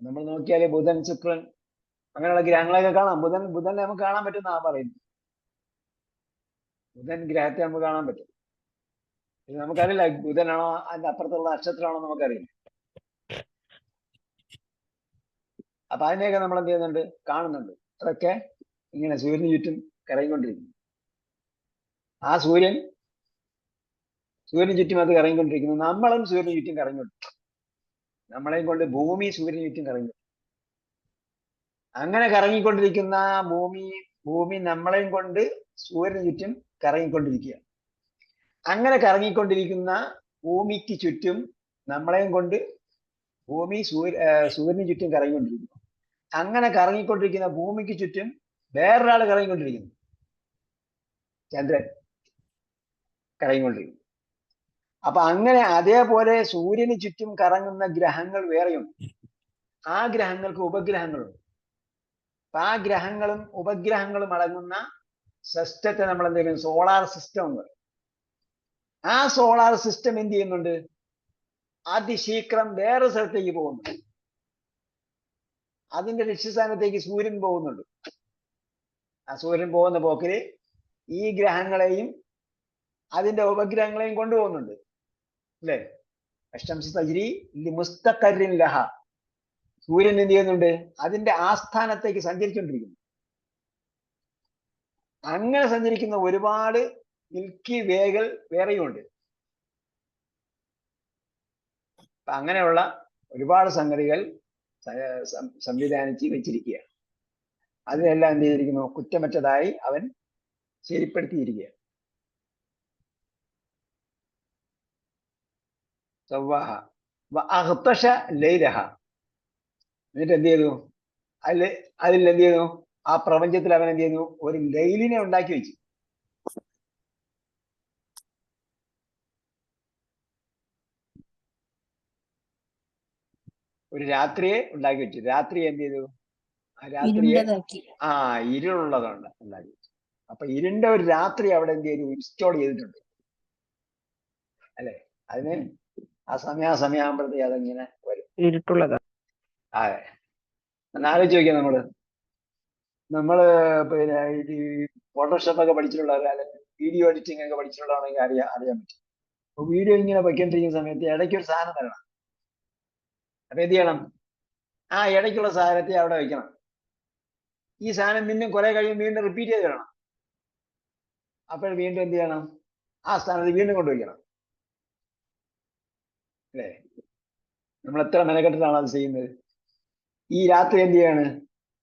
നമ്മൾ നോക്കിയാൽ ബുധൻ, ശുക്രൻ, അങ്ങനെയുള്ള ഗ്രഹങ്ങളൊക്കെ കാണാം. ബുധനെ നമുക്ക് കാണാൻ പറ്റുന്ന പറയുന്നത്. ബുധൻ ഗ്രഹത്തെ നമുക്ക് കാണാൻ പറ്റും. ഇത് നമുക്കറിയില്ല ബുധനാണോ അതിന്റെ അപ്പുറത്തുള്ള നക്ഷത്രമാണോ നമുക്കറിയില്ല. അപ്പൊ അതിനെയൊക്കെ നമ്മൾ എന്ത് ചെയ്യുന്നുണ്ട്, കാണുന്നുണ്ട്. അതൊക്കെ ഇങ്ങനെ സൂര്യന് ചുറ്റും കറങ്ങിക്കൊണ്ടിരിക്കുന്നു. ആ സൂര്യന് ചുറ്റും അത് കറങ്ങിക്കൊണ്ടിരിക്കുന്നു. നമ്മളും സൂര്യന് ചുറ്റും കറങ്ങിക്കൊണ്ടിരിക്കും. നമ്മളെയും കൊണ്ട് ഭൂമി സൂര്യന് ചുറ്റും കറങ്ങി. അങ്ങനെ കറങ്ങിക്കൊണ്ടിരിക്കുന്ന ഭൂമി നമ്മളെയും കൊണ്ട് സൂര്യന് ചുറ്റും കറങ്ങിക്കൊണ്ടിരിക്കുക. അങ്ങനെ കറങ്ങിക്കൊണ്ടിരിക്കുന്ന ഭൂമിക്ക് ചുറ്റും നമ്മളെയും കൊണ്ട് ഭൂമി സൂര്യന് ചുറ്റും കറങ്ങിക്കൊണ്ടിരിക്കുന്നു. അങ്ങനെ കറങ്ങിക്കൊണ്ടിരിക്കുന്ന ഭൂമിക്ക് ചുറ്റും വേറൊരാൾ കറങ്ങിക്കൊണ്ടിരിക്കുന്നു, ചന്ദ്രൻ കറങ്ങിക്കൊണ്ടിരിക്കുന്നു. അപ്പൊ അങ്ങനെ അതേപോലെ സൂര്യന് ചുറ്റും കറങ്ങുന്ന ഗ്രഹങ്ങൾ വേറെയുണ്ട്. ആ ഗ്രഹങ്ങൾക്ക് ഉപഗ്രഹങ്ങളുണ്ട്. അപ്പൊ ആ ഗ്രഹങ്ങളും ഉപഗ്രഹങ്ങളും അടങ്ങുന്ന സിസ്റ്റത്തെ നമ്മൾ എന്ത് ചെയ്യുന്നു, സോളാർ സിസ്റ്റം എന്ന് പറയും. ആ സോളാർ സിസ്റ്റം എന്ത് ചെയ്യുന്നുണ്ട്, അതിശീഘ്രം വേറെ സ്ഥലത്തേക്ക് പോകുന്നുണ്ട്. അതിന്റെ ലക്ഷ്യസ്ഥാനത്തേക്ക് സൂര്യൻ പോകുന്നുണ്ട്. ആ സൂര്യൻ പോകുന്ന പോക്കില് ഈ ഗ്രഹങ്ങളെയും അതിന്റെ ഉപഗ്രഹങ്ങളെയും കൊണ്ടുപോകുന്നുണ്ട്, അല്ലേ? അഷ്ടംസി തജ്രി ലിമുസ്തഖറിൻ ലഹ. സൂര്യൻ എന്ത് ചെയ്യുന്നുണ്ട്, അതിന്റെ ആസ്ഥാനത്തേക്ക് സഞ്ചരിച്ചുകൊണ്ടിരിക്കുന്നു. അങ്ങനെ സഞ്ചരിക്കുന്ന ഒരുപാട് മിൽക്കി വേകൾ വേറെയുമുണ്ട്. അങ്ങനെയുള്ള ഒരുപാട് സംഗതികൾ സംവിധാനിച്ച് വെച്ചിരിക്കുക. അതിനെല്ലാം എന്ത് ചെയ്തിരിക്കുന്നു, കുറ്റമറ്റതായി അവൻ ശരിപ്പെടുത്തിയിരിക്കുക. എന്നിട്ട് എന്ത് ചെയ്തു, അതിൽ എന്ത് ചെയ്യുന്നു, ആ പ്രപഞ്ചത്തിൽ അവൻ എന്ത് ചെയ്യുന്നു, ഒരു ലൈലിനെ ഉണ്ടാക്കി വെച്ചു. ഒരു രാത്രിയെ ഉണ്ടാക്കി വെച്ചു. രാത്രി എന്ത് ചെയ്തു, ആ രാത്രിയെ ഇരുളുള്ളതുണ്ട് ഉണ്ടാക്കി വെച്ചു. അപ്പൊ ഇരുണ്ട ഒരു രാത്രി അവിടെ എന്ത് ചെയ്തു, ഇൻസ്റ്റോൾ ചെയ്തിട്ടുണ്ട്, അല്ലെ? അതിന് ആ സമയാകുമ്പോഴത്തേക്ക് അതെങ്ങനെ വരും, ഇരുട്ടുള്ളതാ. അതെ. എന്നാലോചിച്ച് നോക്കിയാൽ നമ്മള് പിന്നെ ഈ ഫോട്ടോഷോപ്പ് ഒക്കെ പഠിച്ചിട്ടുള്ളവർ, അല്ലെങ്കിൽ വീഡിയോ എഡിറ്റിംഗ് ഒക്കെ പഠിച്ചിട്ടുള്ളതാണെങ്കിൽ അറിയാൻ പറ്റും. അപ്പൊ വീഡിയോ ഇങ്ങനെ വയ്ക്കൊണ്ടിരിക്കുന്ന സമയത്ത് ഇടയ്ക്ക് ഒരു സാധനം തരണം. അപ്പൊ എന്ത് ചെയ്യണം, ആ ഇടയ്ക്കുള്ള സാധനത്തെ അവിടെ വെക്കണം. ഈ സാധനം വീണ്ടും കുറെ കഴിയുമ്പോൾ വീണ്ടും റിപ്പീറ്റ് ചെയ്ത് തരണം. അപ്പോൾ വീണ്ടും എന്ത് ചെയ്യണം, ആ സ്ഥാനത്ത് വീണ്ടും കൊണ്ടുവയ്ക്കണം, അല്ലേ? നമ്മൾ എത്ര മെനക്കെട്ടിട്ടാണ് അത് ചെയ്യുന്നത്. ഈ രാത്രി എന്ത് ചെയ്യാണ്,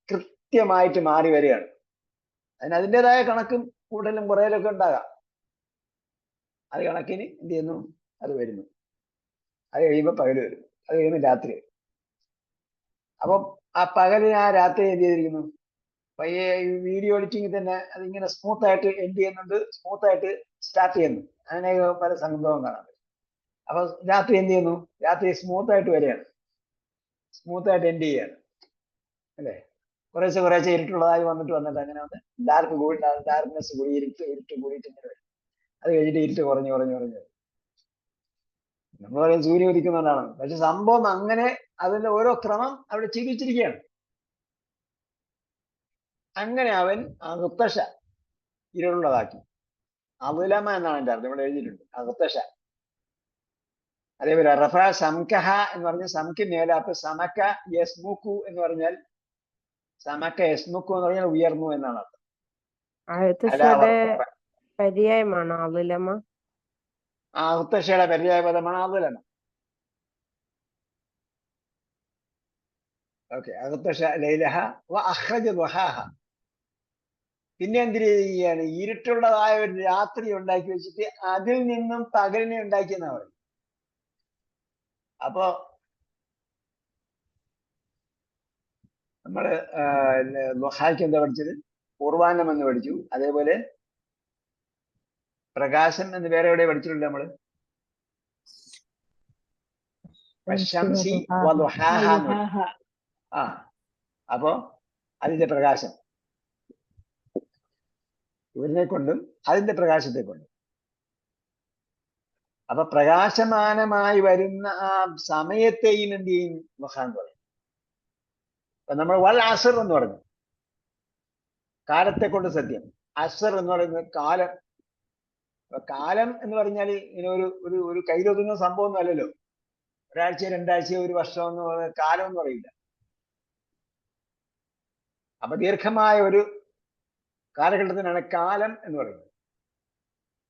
കൃത്യമായിട്ട് മാറി വരികയാണ്. അതിൻ്റെതായ കണക്കും കൂട്ടലും കുറയലൊക്കെ ഉണ്ടാകാം. അത് കണക്കിന് എന്ത് ചെയ്യുന്നു, അത് വരുന്നു. അത് കഴിയുമ്പോൾ പകല് വരും, അത് കഴിയുമ്പോൾ രാത്രി വരും. അപ്പം ആ പകലിന് ആ രാത്രി എന്ത് ചെയ്തിരിക്കുന്നു, പയ്യെ വീഡിയോ എഡിറ്റിംഗ് തന്നെ അതിങ്ങനെ സ്മൂത്തായിട്ട് എൻഡ് ചെയ്യുന്നുണ്ട്, സ്മൂത്തായിട്ട് സ്റ്റാർട്ട് ചെയ്യുന്നു. അങ്ങനെ പല സംഭവം കാണാൻ പറ്റും. അപ്പൊ രാത്രി എന്ത് ചെയ്യുന്നു, രാത്രി സ്മൂത്തായിട്ട് വരികയാണ്, സ്മൂത്തായിട്ട് എൻഡ് ചെയ്യാണ്, അല്ലേ? കുറേശ്ശെ ഇരുട്ടുള്ളതായി വന്നിട്ട് അങ്ങനെ വന്ന് ഡാർക്ക്നെസ് കൂടി ഇരുട്ട് കൂടിയിട്ട് ഇങ്ങനെ വരും. അത് കഴിഞ്ഞിട്ട് ഇരുട്ട് കുറഞ്ഞു നമ്മൾ പറയും സൂര്യൻ ഉദിക്കുന്നതാണ്. പക്ഷെ സംഭവം അങ്ങനെ അതിന്റെ ഓരോ ക്രമം അവിടെ ചികിത്സിച്ചിരിക്കുകയാണ്. അങ്ങനെ അവൻ അഗത്തശ ഇരുളുള്ളതാക്കി. അവുലമ എന്നാണ് എൻ്റെ അർത്ഥം, ഇവിടെ എഴുതിയിട്ടുണ്ട്, അഗത്തശ. അതേപോലെ റഫ സംകഹ എന്ന് പറഞ്ഞാൽ സംക്ക് മേലാപ്പ്, സമക്ക യസ്മുക്കു എന്ന് പറഞ്ഞാൽ സമക്ക യസ്മുക്കു എന്ന് പറഞ്ഞാൽ ഉയർന്നു എന്നാണ് അർത്ഥം. പര്യായമാണോ അവുലമ? അഗത്തശയുടെ പര്യായ പദമാണ് അവുലമ. ഓക്കെ. അഗത്തശ ലൈലഹ വ അഖ്റജ ദുഹാഹ. പിന്നെ എന്തിനു ചെയ്യുകയാണ്, ഇരുട്ടുള്ളതായ ഒരു രാത്രി ഉണ്ടാക്കി വെച്ചിട്ട് അതിൽ നിന്നും പകലിനെ ഉണ്ടാക്കിയെന്നാ പറയും. അപ്പോ നമ്മള് ദുഹായ്ക്ക് എന്താ പഠിച്ചത്, പൂർവാന്നം എന്ന് പഠിച്ചു. അതേപോലെ പ്രകാശം എന്ന് വേറെ എവിടെ പഠിച്ചിട്ടുണ്ട് നമ്മള്, ശംസി വദുഹാഹ എന്ന് പഠിച്ചു. ആ അപ്പോ അതിന്റെ പ്രകാശം സൂര്യനെ കൊണ്ടും അതിന്റെ പ്രകാശത്തെ കൊണ്ടും. അപ്പൊ പ്രകാശമാനമായി വരുന്ന ആ സമയത്തെയും എന്ത് ചെയ്യും, ദുഹാൻ പറയും. അപ്പൊ നമ്മൾ വൽ അസർ എന്ന് പറഞ്ഞു, കാലത്തെ കൊണ്ട് സത്യം. അസർ എന്ന് പറയുന്നത് കാലം. അപ്പൊ കാലം എന്ന് പറഞ്ഞാൽ ഇങ്ങനെ ഒരു ഒരു ഒരു കയ്യിലൊതുങ്ങുന്ന സംഭവം ഒന്നും അല്ലല്ലോ. ഒരാഴ്ച, രണ്ടാഴ്ച, ഒരു വർഷം എന്ന് പറയുന്നത് കാലം എന്ന് പറയില്ല. അപ്പൊ ദീർഘമായ ഒരു കാലഘട്ടത്തിനാണ് കാലം എന്ന് പറയുന്നത്.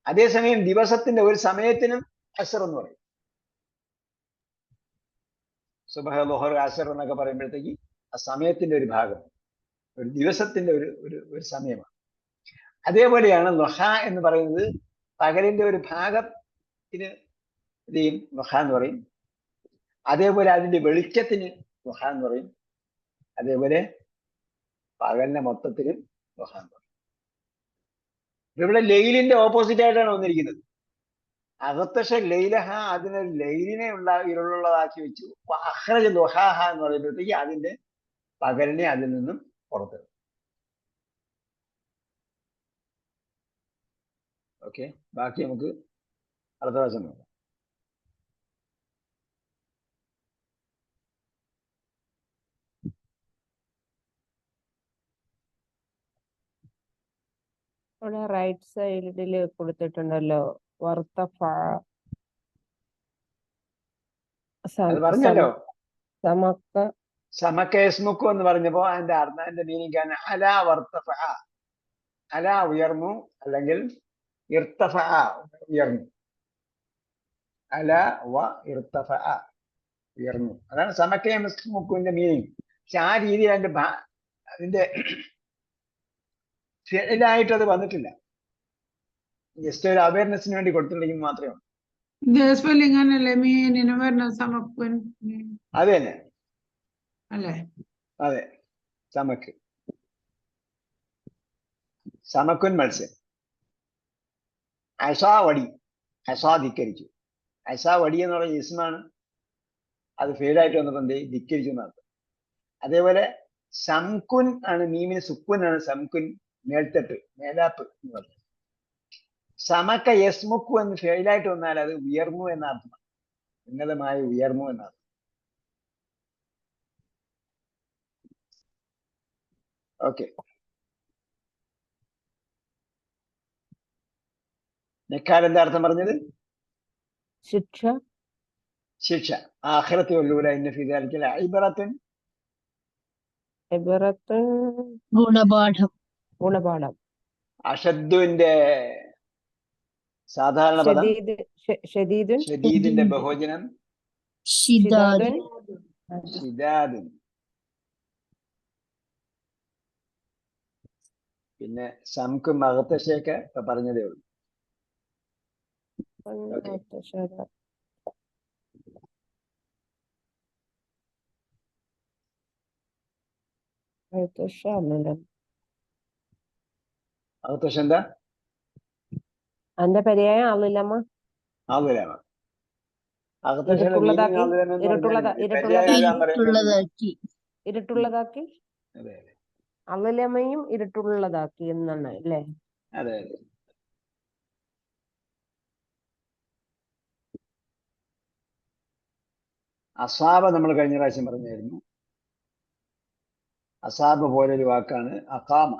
അതേസമയം ദിവസത്തിന്റെ ഒരു സമയത്തിനും അസർ എന്ന് പറയും. സുബഹ, ളുഹർ, അസർ എന്നൊക്കെ പറയുമ്പോഴത്തേക്ക് ആ സമയത്തിന്റെ ഒരു ഭാഗം, ഒരു ദിവസത്തിന്റെ ഒരു ഒരു ഒരു സമയമാണ്. അതേപോലെയാണ് ളുഹ എന്ന് പറയുന്നത്, പകലിന്റെ ഒരു ഭാഗത്തിന് ഇത് ചെയ്യും, ളുഹ എന്ന് പറയും. അതേപോലെ അതിന്റെ വെളിച്ചത്തിന് ളുഹ എന്ന് പറയും. അതേപോലെ പകലിന്റെ മൊത്തത്തിലും ളുഹ എന്ന് പറയും. ഇവിടെ ലൈലിന്റെ ഓപ്പോസിറ്റ് ആയിട്ടാണ് വന്നിരിക്കുന്നത്. അകത്തശ ലൈലഹ, അതിനൊരു ലൈലിനെ ഇരുളുള്ളതാക്കി വെച്ചു. അഹ്റജ ളുഹാഹ എന്ന് പറയുമ്പോഴത്തേക്ക് അതിന്റെ പകലിനെ അതിൽ നിന്നും പുറത്തെടുക്കും. ഓക്കെ, ബാക്കി നമുക്ക് അടുത്ത പ്രാവശ്യം നോക്കാം. അവിടെ റൈറ്റ് സൈഡില് കൊടുത്തിട്ടുണ്ടല്ലോ വർത്തഫ. അത് പറഞ്ഞല്ലോ, സമക്ക സമക്കേസ്മുക്കു എന്ന് പറഞ്ഞപ്പോ അതിന്റെ അർത്ഥം, അതിന്റെ മീനിങ് ആണ് അല വർത്തഫ, അല ഉയർന്നു, അല്ലെങ്കിൽ ഇർത്തഫ ഉയർന്നു. അല വ ഇർത്തഫ ഉയർന്നു, അതാണ് സമക്കേസ്മുക്കുവിന്റെ മീനിങ്. പക്ഷെ ആ രീതിയിൽ അതിന്റെ ഫിഅലായിട്ട് അത് വന്നിട്ടില്ല. ജസ്റ്റ് ഒരു അവയർനെസ്സിന് വേണ്ടി കൊടുത്തിട്ടുണ്ടെങ്കിൽ മാത്രമേ ഉള്ളൂ. സ്പെല്ലിംഗ് അങ്ങനല്ലേ മീനിന് വരുന്ന സമക്കുൻ അത് തന്നെ, അല്ലേ? അതെ, സമക്ക്, സമക്കുൻ മത്സ്യം. അസാ വടി, അസാ ധിക്കരിച്ചു. അസാ വടി എന്ന് പറയുന്ന ഇസ്മാണ്, അത് ഫെയിലായിട്ട് വന്നപ്പോൾ എന്ത് ധിക്കരിച്ചു എന്നർത്ഥം. അതേപോലെ സംകുൻ ആണ്, മീമിന് സുക്കുൻ ആണ് സംകുൻ, മേൽത്തട്ട്, മേലാപ്പ് എന്ന് പറഞ്ഞു. സമക്ക യസ്മുക്കു എന്ന് ഫെയിലായിട്ട് വന്നാൽ അത് ഉയർന്നു എന്ന അർത്ഥമാണ്, ഉന്നതമായി ഉയർന്നു എന്നർത്ഥം. ഓക്കെ, നെക്കാൽ എന്താ അർത്ഥം പറഞ്ഞത്? ശിക്ഷ. ശിക്ഷ. ആഖിറത്തി വല്ലൂല ഇന്ന ഫീ ദാലിക ലഇബ്റത്തുൻ, ഇബ്റത്തുൻ ഗുണപാഠം. ഗുണപാഠം. അഷദ്ദുവിന്റെ സാധാരണ പദം, ഷദീദുൻ ഷദീദിന്റെ ബഹുവചനം ഷിദാദ്. ഷിദാദുൻ. പിന്നെ സംക്കും അകത്തശയൊക്കെ ഇപ്പൊ പറഞ്ഞതേ ഉള്ളൂ. അകത്തശ എന്താ? അതിന്റെ പര്യായം ആളില്ലമ്മ. ആകുലാമ. ഇരുട്ടുള്ളതാക്കി, ഇരുട്ടുള്ളതാക്കി. ഇരുട്ടുള്ളതാക്കി അതെ അതെ അളിലമയും ഇരുട്ടുള്ളതാക്കി എന്നാണ് അല്ലേ? അതെ അതെ. അസാബ നമ്മൾ കഴിഞ്ഞ പ്രാവശ്യം പറഞ്ഞായിരുന്നു. അസാബ പോലൊരു വാക്കാണ് അഖാമ.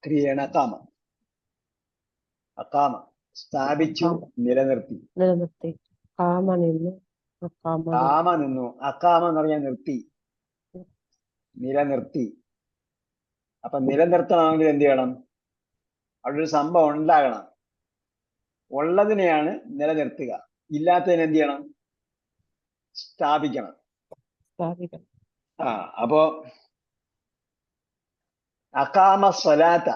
ക്രിയയാണ് അഖാമ. അഖാമ സ്ഥാപിച്ചു, നിലനിർത്തി. നിലനിർത്തി. കാമ നിന്നു, കാമ നിന്നു. അഖാമ എന്ന് പറഞ്ഞാൽ നിർത്തി, നിലനിർത്തി. അപ്പൊ നിലനിർത്തണമെങ്കിൽ എന്ത് ചെയ്യണം? അവിടെ ഒരു സംഭവം ഉണ്ടാകണം. ഉള്ളതിനെയാണ് നിലനിർത്തുക, ഇല്ലാത്തതിനെ എന്ത് ചെയ്യണം? സ്ഥാപിക്കണം. അപ്പോ അഖാമ സ്വലാത്ത,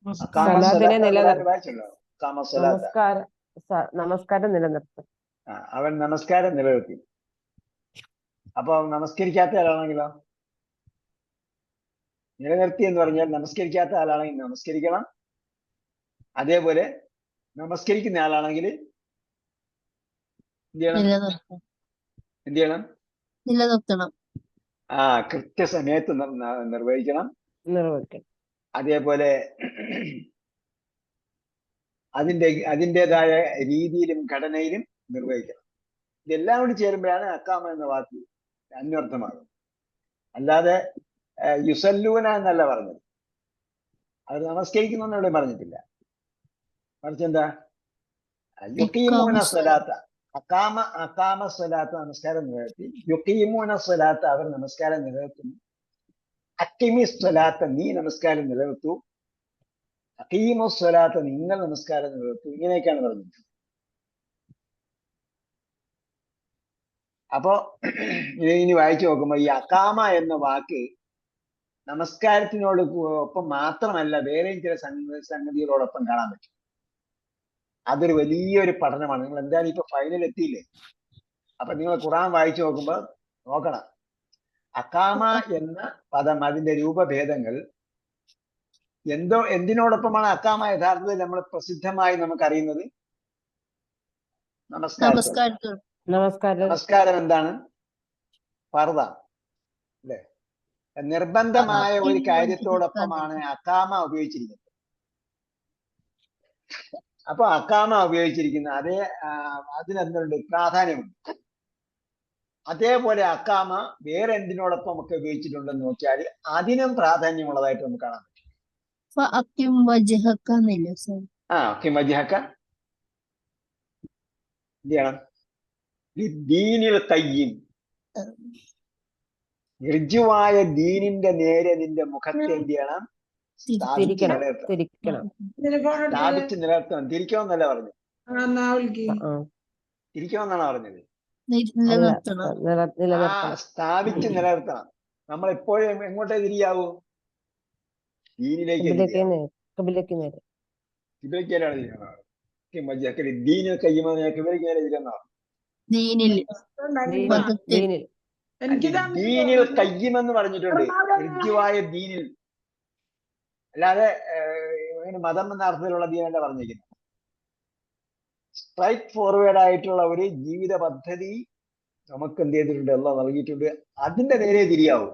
നമസ്കാരം നിലനിർത്തും. അവൻ നമസ്കാരം നിലനിർത്തി. അപ്പൊ നമസ്കരിക്കാത്ത ആളാണെങ്കിലോ? നിലനിർത്തി എന്ന് പറഞ്ഞാൽ നമസ്കരിക്കാത്ത ആളാണെങ്കിൽ നമസ്കരിക്കണം. അതേപോലെ നമസ്കരിക്കുന്ന ആളാണെങ്കിൽ എന്ത് ചെയ്യണം? നിലനിർത്തണം. കൃത്യസമയത്ത് നിർവഹിക്കണം. അതേപോലെ അതിൻ്റെതായ രീതിയിലും ഘടനയിലും നിർവഹിക്കണം. ഇതെല്ലാം കൂടി ചേരുമ്പോഴാണ് അക്കാമ എന്ന വാക്ക് അന്വർത്ഥമാകുന്നത്. അല്ലാതെ യുസല്ലൂന എന്നല്ല പറഞ്ഞത്. അവർ നമസ്കരിക്കുന്നു ഇവിടെ പറഞ്ഞിട്ടില്ല. മറിച്ച് എന്താ യുക്കീമൂന സ്വലാത്ത, അക്കാമ സ്വലാത്ത നമസ്കാരം നിലനിർത്തി, യുക്കീമൂന സ്വലാത്ത അവർ നമസ്കാരം നിലനിർത്തുന്നു, അക്കിമി സ്വലാത്ത നീ നമസ്കാരം നിലനിർത്തു, അക്കീമു സ്വലാത്ത നിങ്ങൾ നമസ്കാരം നിലനിർത്തു, ഇങ്ങനെയൊക്കെയാണ് പറഞ്ഞത്. അപ്പോ ഇനി വായിച്ചു നോക്കുമ്പോ ഈ അക്കാമ എന്ന വാക്ക് നമസ്കാരത്തിനോട് ഒപ്പം മാത്രമല്ല വേറെയും ചില സംഗതികളോടൊപ്പം കാണാൻ പറ്റും. അതൊരു വലിയൊരു പഠനമാണ്. നിങ്ങൾ എന്തായാലും ഇപ്പൊ ഫൈനൽ എത്തിയില്ലേ, അപ്പൊ നിങ്ങൾ ഖുർആൻ വായിച്ചു നോക്കുമ്പോ നോക്കണം അക്കാമ എന്ന പദം, അതിന്റെ രൂപഭേദങ്ങൾ എന്തിനോടൊപ്പമാണ് അക്കാമ യഥാർത്ഥത്തിൽ നമ്മൾ പ്രസിദ്ധമായി നമുക്കറിയുന്നത്? നമസ്കാരം. നമസ്കാരം എന്താണ്? ഫർദ അല്ലെ? നിർബന്ധമായ ഒരു കാര്യത്തോടൊപ്പമാണ് അക്കാമ ഉപയോഗിച്ചിരിക്കുന്നത്. അപ്പൊ അക്കാമ ഉപയോഗിച്ചിരിക്കുന്ന അതിനെന്തുണ്ട്? പ്രാധാന്യമുണ്ട്. അതേപോലെ അക്കാമ വേറെ എന്തിനോടൊപ്പം ഒക്കെ ഉപയോഗിച്ചിട്ടുണ്ടെന്ന് നോക്കിയാൽ അതിനും പ്രാധാന്യമുള്ളതായിട്ട് നമുക്ക് കാണാൻ പറ്റും. എന്ത് ചെയ്യണം? ദീനിൽ കയ്യും, ഋജുവായ ദീനിന്റെ നേരെ നിന്റെ മുഖത്തെ എന്ത് ചെയ്യണം? സ്ഥാപിച്ച് നിലനിർത്തണം. തിരിക്കണമെന്നല്ല പറഞ്ഞത്, തിരിക്കണമെന്നാണ് പറഞ്ഞത്. സ്ഥാപിച്ച് നിലനിർത്തണം. നമ്മൾ എപ്പോഴും എങ്ങോട്ടേ തിരിയാവൂ? ദീനിലേക്ക്. കിബിലയ്ക്കാണ് ദീനിൽ കയ്യുമെന്ന് കിബിലയ്ക്ക് നേരെ തിരിയെന്നാണ്. ദീനിൽ കയ്യുമെന്ന് പറഞ്ഞിട്ടുണ്ട്, ഋജുവായ ദീനിൽ, അല്ലാതെ മതം എന്ന അർത്ഥത്തിലുള്ള ദീനല്ല പറഞ്ഞിരിക്കുന്നത്. സ്ട്രൈറ്റ് ഫോർവേഡ് ആയിട്ടുള്ള ഒരു ജീവിത പദ്ധതി നമുക്ക് എന്ത് ചെയ്തിട്ടുണ്ട്? അല്ലാഹ് നൽകിയിട്ടുണ്ട്. അതിന്റെ നേരെ തിരിയാവും,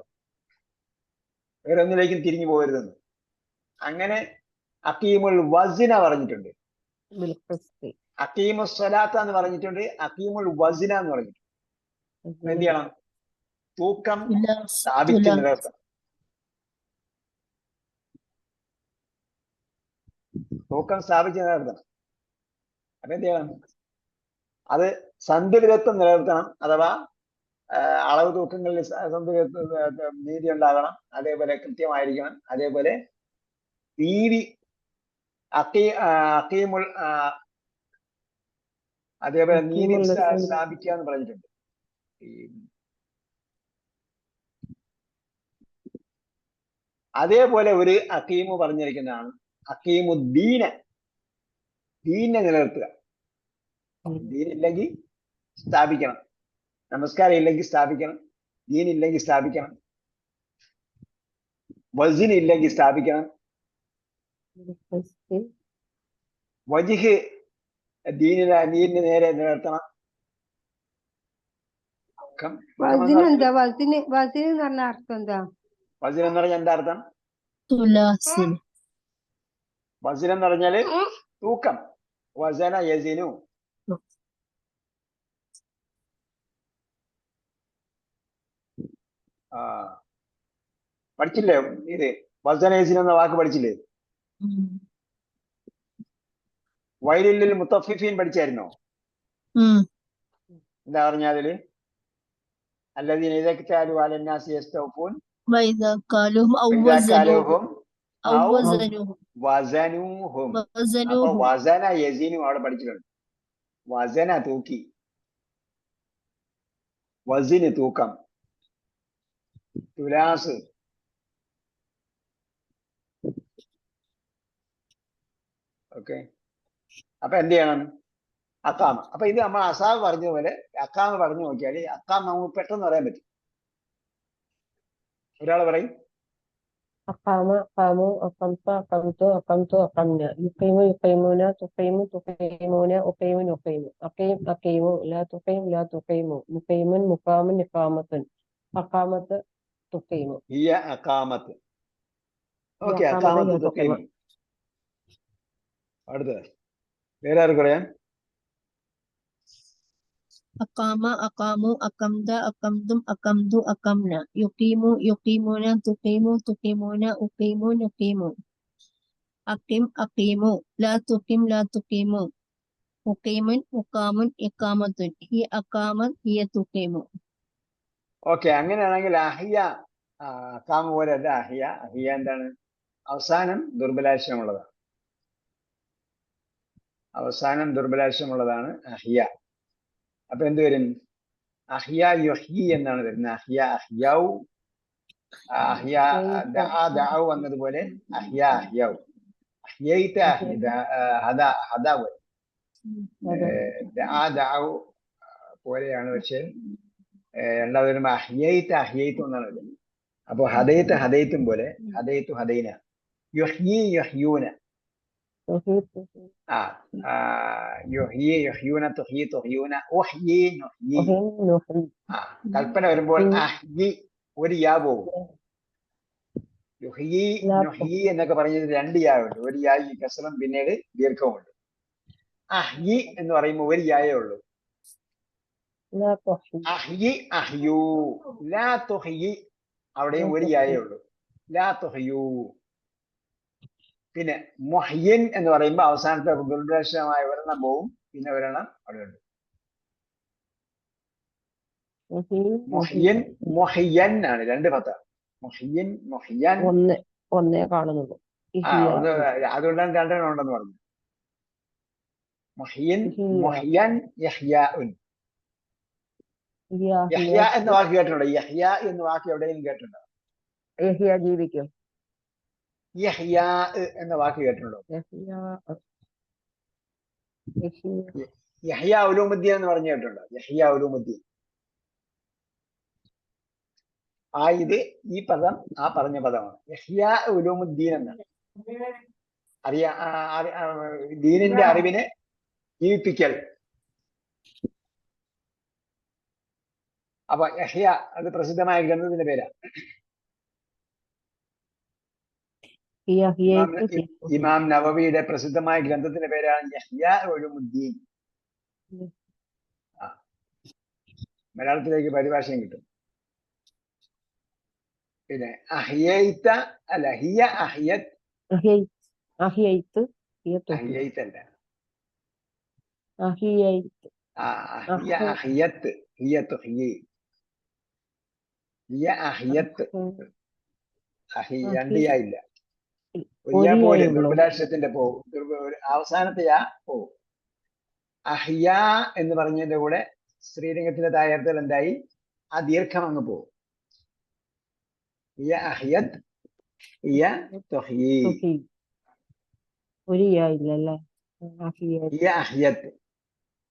വേറെ ഒന്നിലേക്കും തിരിഞ്ഞു പോകരുതെന്ന്. അങ്ങനെ അക്കീമുൽ വസിന പറഞ്ഞിട്ടുണ്ട്, അക്കീമു സ്വലാത്ത എന്ന് പറഞ്ഞിട്ടുണ്ട്, അക്കീമുൽ വസിന എന്ന് പറഞ്ഞിട്ടുണ്ട്. എന്ത് ചെയ്യണം? തൂക്കം സ്ഥാപിച്ച് നിലനിർത്തണം. തൂക്കം സ്ഥാപിച്ച് നിലനിർത്തണം. അപ്പൊ എന്ത് ചെയ്യണം? അത് സന്തുലിതത്വം നിലനിർത്തണം. അഥവാ അളവ് തൂക്കങ്ങളിൽ നീതി ഉണ്ടാകണം. അതേപോലെ കൃത്യമായിരിക്കണം. അതേപോലെ നീതി അക്കീമുൽ അതേപോലെ നീതി സ്ഥാപിക്കുക എന്ന് പറഞ്ഞിട്ടുണ്ട്. അതേപോലെ ഒരു അക്കീമു പറഞ്ഞിരിക്കുന്നതാണ് അക്കീമുദ്ദീന, ദീനെ നിലനിർത്തുക. ദീനില്ലെങ്കിൽ സ്ഥാപിക്കണം, നമസ്കാരം ഇല്ലെങ്കിൽ സ്ഥാപിക്കണം, ദീനില്ലെങ്കിൽ സ്ഥാപിക്കണം, വസിൻ ഇല്ലെങ്കിൽ സ്ഥാപിക്കണം, വജിഹ് ദീനിന് നേരെ നിലനിർത്തണം. വസിന് എന്ന് പറഞ്ഞ അർത്ഥം എന്താ? വസിൻ എന്ന് പറഞ്ഞാൽ എന്താ അർത്ഥം? വസിൻ എന്ന് പറഞ്ഞാല് തൂക്കം. വസന യസിനു. പഠിച്ചില്ലേ ഇത്? വസന യസിനു എന്ന വാക്ക് പഠിച്ചില്ലേ? വൈലിൽ മുത്തഫിഫീൻ പഠിച്ചായിരുന്നോ? എന്താ പറഞ്ഞ അതില്? അല്ലദീന ഇദാ കാലു അലന്നാസി യസ്തൗഫൂൻ വഇദാ കാലുഹും ഔ വസനുഹും. അപ്പൊ വസന യസിനു അവിടെ പഠിച്ചിട്ടുണ്ട്. വസന തൂക്കി, വസിന് തൂക്കം, തുലാസ്. ഓക്കെ. അപ്പൊ എന്ത് ചെയ്യണം? അക്കാമ. അപ്പൊ ഇത് നമ്മൾ അസാബ് പറഞ്ഞ പോലെ അക്കാമ പറഞ്ഞു നോക്കിയാൽ അക്കാമ നമുക്ക് പെട്ടെന്ന് പറയാൻ പറ്റും. ഒരാൾ പറയും أقام أقاموا أقمت أقمت أقمت أقمنا يقيم يقيمون تقيم تقيمون أقيم نقيم أقيم أقيم لا تقيم لا تقيم مقيم مقام إقامة أقامة تقيم هي أقامة. ഓക്കെ, അക്കാമത്ത് തുഖീം. അടുത്തത് വേറെ ആർക്ക് പറയാം? أقام أقاموا أقمت أقمتم أقمتوا أقمنا يقيم يقيمون تقيم تقيمون أقيم نقيم أقم أقيموا لا تقم لا تقيموا أقيم أقام إقامة هي أقامت هي تقيم. ഓക്കെ, അങ്ങനെയാണെങ്കിൽ അഹിയ കാമ പോലെ അല്ല അഹിയ. അഹിയ എന്താണ്? അവസാനം ദുർബലാശയമുള്ളതാണ്. അവസാനം ദുർബലാശയമുള്ളതാണ് അഹിയ. അപ്പൊ എന്ത് വരും? അഹിയ യുഹി എന്നാണ് വരുന്നത്. അഹിയ അഹിയൗ. അഹിയ ദഅ വന്നതുപോലെ അഹിയ അഹിയൗ. അഹിയൈത ഹദ ഹദ വരും. ദഅ പോലെയാണ്, പക്ഷെ രണ്ടാമത് വരുമ്പോ അഹിയൈത അഹിയൈത്തും എന്നാണ് വരുന്നത്. അപ്പൊ ഹദൈത്ത് ഹദൈത്തും പോലെ ഹദൈത്തു ഹദൈന. യുഹ്യി യുഹ്യൂന. യുഹ്യി യുഹ്യൂന തുഹ്യി തുഹ്യൂന ഉഹ്യി നുഹ്യി. കൽപ്പന വരുമ്പോൾ അഹ്യി ഒരു യാ പോകും. യുഹ്യി നുഹ്യി എന്നൊക്കെ പറഞ്ഞത് രണ്ട് യാ ഉണ്ട്. ഒരു യായി കസറും പിന്നീട് ദീർഘമുണ്ട്. അഹ്യി എന്ന് പറയുമ്പോൾ ഒരു യായേ ഉള്ളൂ. അഹ്യി അഹ്യൂ. ലാ തുഹ്യി അവിടെയും ഒരു യായേ ഉള്ളൂ. ലാ തുഹ്യൂ. പിന്നെ മുഹ്യിൻ എന്ന് പറയുമ്പോൾ അവസാനത്തെ ദുർദർശനമായ ഒരെണ്ണം പോവും, പിന്നെ ഒരെണ്ണം അവിടെ ഉണ്ട്. മുഹ്യിൻ മുഹ്യൻ ആണ്, രണ്ട് പത്ത. മുഹ്യിൻ മുഹ്യൻ ഒന്നേ കാണുന്നുള്ളൂ. അതുകൊണ്ടാണ് രണ്ടെണ്ണം ഉണ്ടെന്ന് പറഞ്ഞു. മുഹ്യിൻ മുഹ്യൻ യഹ്യാഉൻ. യഹ്യ എന്ന വാക്ക് കേട്ടിട്ടുണ്ടോ? യഹ്യ എന്ന വാക്ക് എവിടെയെങ്കിലും കേട്ടിട്ടുണ്ടോ? യഹ്യ ജീവിക്കും. യഹ്യ എന്ന വാക്ക് കേട്ടിട്ടുണ്ടോ? യഹ്യ ഉലൂമുദ്ദീൻ എന്ന് പറഞ്ഞു കേട്ടിട്ടുണ്ടോ? യഹ്യ ഉലൂമുദ്ദീൻ. ഇത് ഈ പദം ആ പറഞ്ഞ പദമാണ്. യഹ്യ ഉലൂമുദ്ദീൻ എന്നാണ്. ദീനിന്റെ അറിവിനെ ജീവിപ്പിക്കൽ. അപ്പൊ യഹ്യ അത് പ്രസിദ്ധമായ ഗ്രന്ഥത്തിന്റെ പേരാണ്. ഇമാം നവവിയുടെ പ്രസിദ്ധമായ ഗ്രന്ഥത്തിന്റെ പേരാണ് യഹ്യ ഉലൂമുദ്ദീൻ. മലയാളത്തിലേക്ക് പരിഭാഷയും കിട്ടും. പിന്നെ അഹിയൈത്ത അല്ല, ഹിയ അഹിയത്. അഹിയൈത്ത് അഹിയൈത്തല്ല, അഹിയൈത്ത് ഹിയ അഹിയത്ത്. ഹിയ തുഹ്യി. ഹിയ അഹിയത്ത്. രണ്ട് യാ ഇല്ല. ഒരു യാ പോലെ ദുർബലാക്ഷരത്തിന്റെ പോവും. അവസാനത്തെ യാ പോവും. അഹിയ എന്ന് പറഞ്ഞതിന്റെ കൂടെ സ്ത്രീലിംഗത്തിന്റെ തായത്തിൽ എന്തായി? ആ ദീർഘം അങ്ങ് പോവും. ഹിയ അഹിയത് ഹിയ തുഹ്യി. ഒരു യാ ഇല്ലല്ലേ? ഹിയ അഹിയത്ത്.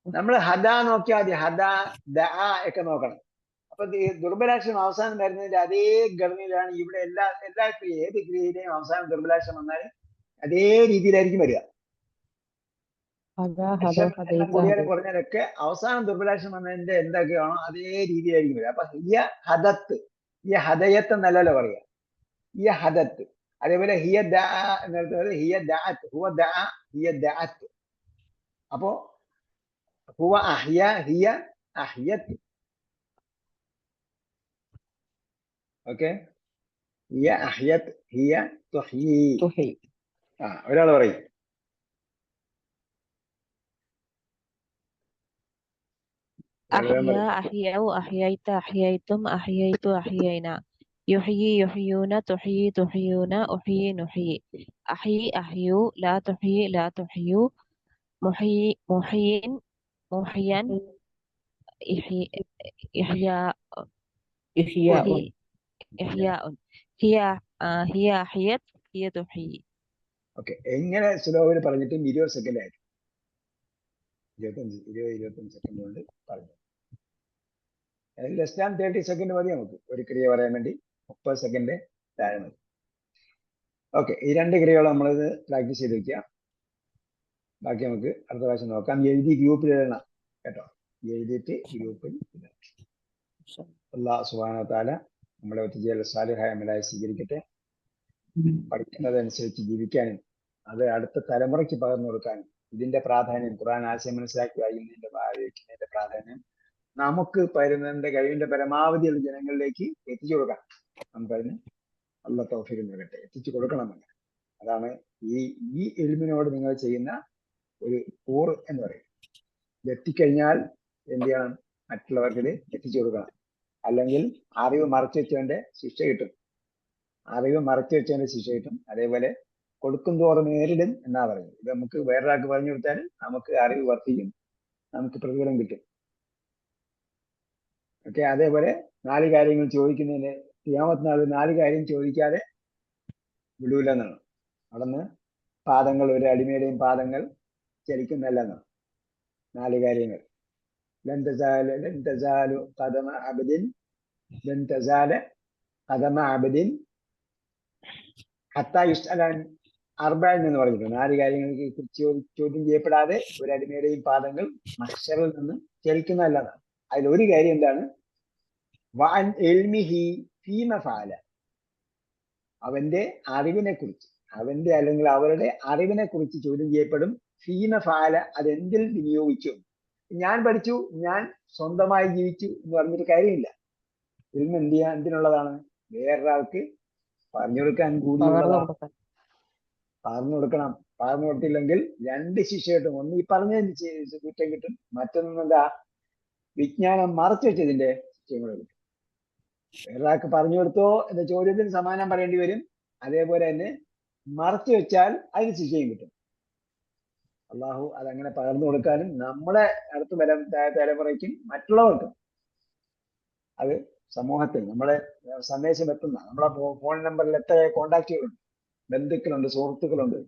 നമ്മൾ ഹദ നോക്കിയാൽ മതി. ഹദ ദഅ ഒക്കെ നോക്കണം. അപ്പൊ ദുർബലാക്ഷരം അവസാനം വരുന്നതിന്റെ അതേ ഘടനയിലാണ് ഇവിടെ എല്ലാ ഏത് ക്രിയയിലെയും അവസാനം ദുർബലാക്ഷരം വന്നാൽ അതേ രീതിയിലായിരിക്കും വരിക. കൂടിയാലും കുറഞ്ഞാലൊക്കെ അവസാനം ദുർബലാക്ഷരം വന്നതിന്റെ എന്തൊക്കെയാണോ അതേ രീതിയിലായിരിക്കും വരിക. അപ്പൊ ഹിയ ഹദത്ത്, ഹിയ ഹദയത്ത് എന്നല്ലല്ലോ പറയുക, ഹിയ ഹദത്ത്. അതേപോലെ ഹിയ ദഅ എന്നെടുത്തത് ഹിയ ദഅത്ത്, ഹുവ ദഅ ഹിയ ദഅത്ത്. അപ്പോ ഹുവ അഹ്യ ഹിയ അഹ്യത്ത്. ഓക്കെ, ഹിയ അഹ്യത്ത് ഹിയ തുഹ്യി. ഒരാൾ പറയും. അഹ്യ അഹ്യൗ അഹ്യൈത അഹ്യൈതും അഹ്യൈതു അഹ്യൈന യുഹ്യി യുഹ്യൂന തുഹ്യി തുഹ്യൂന ഉഹ്യി നുഹ്യി അഹ്യി അഹ്യു ലാ തുഹ്യി ലാ തുഹ്യു മുഹ്യിൻ മുഹ്യൻ ഇഹ്യാഉൻ ഹിയ അഹ്യത് ഹിയ തുഹ്യി. ഓക്കെ, എങ്ങനെ സ്ലോവിൽ പറഞ്ഞിട്ടും 20 സെക്കൻഡ് ആയിരിക്കും. 25 സെക്കൻഡ് കൊണ്ട് പറഞ്ഞു. ലെസ് ദാൻ 30 സെക്കൻഡ് മതി നമുക്ക് ഒരു ക്രിയ പറയാൻ വേണ്ടി. 30 സെക്കൻഡ് താഴെ മതി. ഓക്കെ, ഈ രണ്ട് ക്രിയകൾ നമ്മളിത് പ്രാക്ടീസ് ചെയ്ത് വെക്കുക. ബാക്കി നമുക്ക് അടുത്ത പ്രാവശ്യം നോക്കാം. എഴുതി ഗ്രൂപ്പിൽ എഴുതണം കേട്ടോ. എഴുതിയിട്ട് ഗ്രൂപ്പിൽ ഇടണം. അല്ലാഹു സുബ്ഹാനഹു വ തആല നമ്മളെ ഒത്തുചേരൽ സാലിഹായ അമലായി സ്വീകരിക്കട്ടെ. പഠിക്കുന്നതനുസരിച്ച് ജീവിക്കാനും അത് അടുത്ത തലമുറയ്ക്ക് പകർന്നു കൊടുക്കാനും ഇതിന്റെ പ്രാധാന്യം, ഖുർആൻ ആശയം മനസ്സിലാക്കി വായിക്കുന്നതിന്റെ പ്രാധാന്യം നമുക്ക് നമ്മുടെ കഴിവിന്റെ പരമാവധിയുള്ള ജനങ്ങളിലേക്ക് എത്തിച്ചു കൊടുക്കാം. നമുക്കതിന് അള്ള തൗഫീഖ് നൽകട്ടെ, എത്തിച്ചു കൊടുക്കണമെന്ന്. അതാണ് ഈ ഇൽമിനോട് നിങ്ങൾ ചെയ്യുന്ന ഒരു കൂറ് എന്ന് പറയും. ഇത് എത്തിക്കഴിഞ്ഞാൽ എന്ത് ചെയ്യണം? മറ്റുള്ളവർക്ക് ഇത് എത്തിച്ചു കൊടുക്കണം. അല്ലെങ്കിൽ അറിവ് മറച്ചു വെച്ചവന്റെ ശിക്ഷ കിട്ടും. അറിവ് മറച്ചു വെച്ചവന്റെ ശിക്ഷ കിട്ടും. അതേപോലെ കൊടുക്കും തോറും നേരിടും എന്നാ പറയുന്നത്. ഇത് നമുക്ക് വേറൊരാൾക്ക് പറഞ്ഞു കൊടുത്താൽ നമുക്ക് അറിവ് വർദ്ധിക്കും, നമുക്ക് പ്രതിഫലം കിട്ടും. ഓക്കെ. അതേപോലെ 4 കാര്യങ്ങൾ ചോദിക്കുന്നതിന് ഖിയാമത്ത് നാൾ 4 കാര്യം ചോദിക്കാതെ വിടൂല എന്നാണ്. അവിടുന്ന് പാദങ്ങൾ, ഒരു അടിമയുടെയും പാദങ്ങൾ ചലിക്കുന്നല്ല എന്നാണ്. 4 കാര്യങ്ങൾ. ലൻ തസാലു ഖദമ അബ്ദിൻ ഹത്താ യുസ്അലൻ അർബഅൻ എന്ന് പറഞ്ഞിട്ടുണ്ട്. 4 കാര്യങ്ങൾക്ക് കുറിച്ച് ചോദ്യം ചെയ്യപ്പെടാതെ ഒരു അടിമയുടെയും പാദങ്ങൾ മഹ്ശറിൽ നിന്ന് ചലിക്കുന്നതല്ല എന്നാണ്. അതിലൊരു കാര്യം എന്താണ്? വഅൻ ഇൽമിഹി ഫീമ ഫഅല, അവന്റെ അറിവിനെ കുറിച്ച്, അവന്റെ അല്ലെങ്കിൽ അവരുടെ അറിവിനെ കുറിച്ച് ചോദ്യം ചെയ്യപ്പെടും. ഫീമ ഫഅല, അതെന്തിൽ വിനിയോഗിച്ചു. ഞാൻ പഠിച്ചു, ഞാൻ സ്വന്തമായി ജീവിച്ചു എന്ന് പറഞ്ഞിട്ട് കാര്യമില്ല. ഇൽമ് എന്തിനുള്ളതാണ്? വേറൊരാൾക്ക് പറഞ്ഞു കൊടുക്കാൻ കൂടിയുള്ളതാണ്. പറഞ്ഞു കൊടുക്കണം. പറഞ്ഞു കൊടുത്തില്ലെങ്കിൽ 2 ശിക്ഷ കിട്ടും. ഒന്ന് ഈ പറഞ്ഞതിന് കുറ്റം കിട്ടും, മറ്റൊന്നെന്താ? വിജ്ഞാനം മറച്ചു വെച്ചതിന്റെ ശിക്ഷയും കൂടെ കിട്ടും. വേറൊരാൾക്ക് പറഞ്ഞു കൊടുത്തോ എന്ന ചോദ്യത്തിന് സമാധാനം പറയേണ്ടി വരും. അതേപോലെ തന്നെ മറച്ചു വെച്ചാൽ അതിന് ശിക്ഷയും കിട്ടും. അള്ളാഹു അതങ്ങനെ പകർന്നു കൊടുക്കാനും നമ്മുടെ അടുത്ത് വരും തലമുറയ്ക്കും മറ്റുള്ളവർക്കും, അത് സമൂഹത്തിൽ നമ്മളെ സന്ദേശം എത്തുന്ന നമ്മളെ ഫോൺ നമ്പറിൽ എത്ര കോണ്ടാക്റ്റുകളുണ്ട്, ബന്ധുക്കളുണ്ട്, സുഹൃത്തുക്കളുണ്ട്,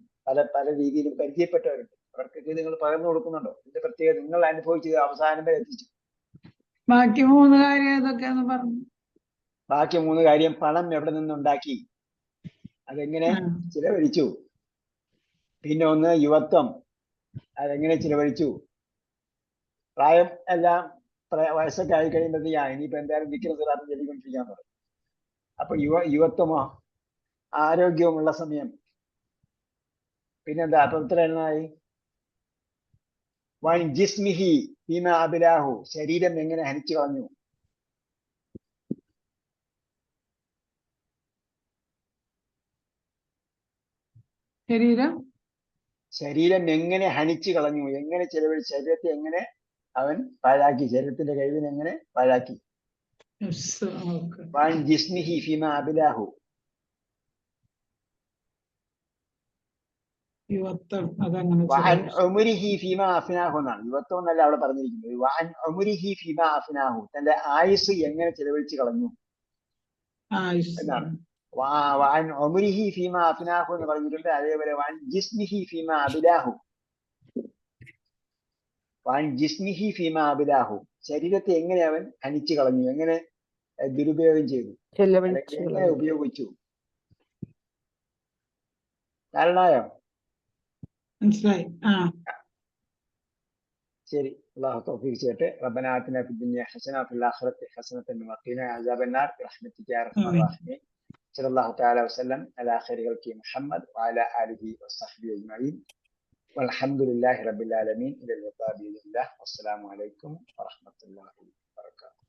പല രീതിയിലും പരിചയപ്പെട്ടവരുണ്ട്. അവർക്കൊക്കെ നിങ്ങൾ പകർന്നു കൊടുക്കുന്നുണ്ടോ? ഇതിന്റെ പ്രത്യേകത നിങ്ങൾ അനുഭവിച്ചത് അവസാനം വരെ എത്തിച്ചു. ബാക്കി 3 കാര്യം ഏതൊക്കെയാന്ന് പറഞ്ഞു. ബാക്കി 3 കാര്യം: പണം എവിടെ നിന്നുണ്ടാക്കി, അതെങ്ങനെ ചിലവഴിച്ചു. പിന്നെ ഒന്ന് യുവത്വം, അതെങ്ങനെ ചിലവഴിച്ചു. പ്രായം എല്ലാം വയസ്സൊക്കെ ആയി കഴിയുമ്പോഴത്തേക്കാ ഇനിയിപ്പോ എന്തായാലും വിൽക്കുന്ന സ്ഥലത്ത് ചെല്ലിക്കൊണ്ടിരിക്കാൻ പറയും. അപ്പൊ യുവത്വമോ ആരോഗ്യവുമുള്ള സമയം. പിന്നെന്താ? അപ്പൊ ഇത്ര എണ്ണമായി. വൻ ജിസ്മിഹി ഫീമ അബിലാഹു, ശരീരം എങ്ങനെ ഹനിച്ചു കളഞ്ഞു. ശരീരം എങ്ങനെ ഹനിച്ചു കളഞ്ഞു, എങ്ങനെ ചിലവഴിച്ചു, ശരീരത്തെ എങ്ങനെ അവൻ പാഴാക്കി, ശരീരത്തിന്റെ കഴിവിനെ എങ്ങനെ പാഴാക്കി. വൻ ജിസ്മിഹി ഫീമ അബിലാഹു, വഅൻ ഉമരിഹി ഫീമ അഫ്നാഹു എന്നാണ്. യുവത്വം എന്നല്ല അവിടെ പറഞ്ഞിരിക്കുന്നത്. വഅൻ ഉമരിഹി ഫീമ അഫ്നാഹു, തന്റെ ആയുസ് എങ്ങനെ ചിലവഴിച്ചു കളഞ്ഞു എന്നാണ്. വഅൻ ഉമരിഹി ഫീമ അഫ്നാഹു എന്ന് പറഞ്ഞിട്ടുണ്ട്. അതേപോലെ വഅൻ ജിസ്മിഹി ഫീമ അബിലാഹു, വഅൻ ജിസ്മിഹി ഫീമ അബിലാഹു, ശരീരത്തെ എങ്ങനെ അവൻ ഹനിച്ചു കളഞ്ഞു, എങ്ങനെ ദുരുപയോഗം ചെയ്തു, എങ്ങനെ ഉപയോഗിച്ചു. ധാരണായോ? മനസ്സിലായി. ശരി. അല്ലാഹു തൗഫീഖ് ചെയ്യട്ടെ. റബ്ബനാ ആതിനാ ഫിദ്ദുനിയ ഹസന വഫിൽ ആഖിറതി ഹസനതൻ വഖിനാ അസാബന്നാർ ബിറഹ്മതിക യാ അർഹമർ റഹീമീൻ. സല്ലല്ലാഹു തആല വസല്ലം അലാ ഖൈരി ഖൽഖി മുഹമ്മദ് വഅലാ ആലിഹി വസ്സഹ്ബിഹി അജ്മഈൻ വൽഹംദുലില്ലാഹി റബ്ബിൽ ആലമീൻ. ഇലൽ ലിഖാഇ ബിഇذنില്ലാഹ്. വസ്സലാമു അലൈക്കും വറഹ്മത്തുള്ളാഹി വബറകാതുഹു.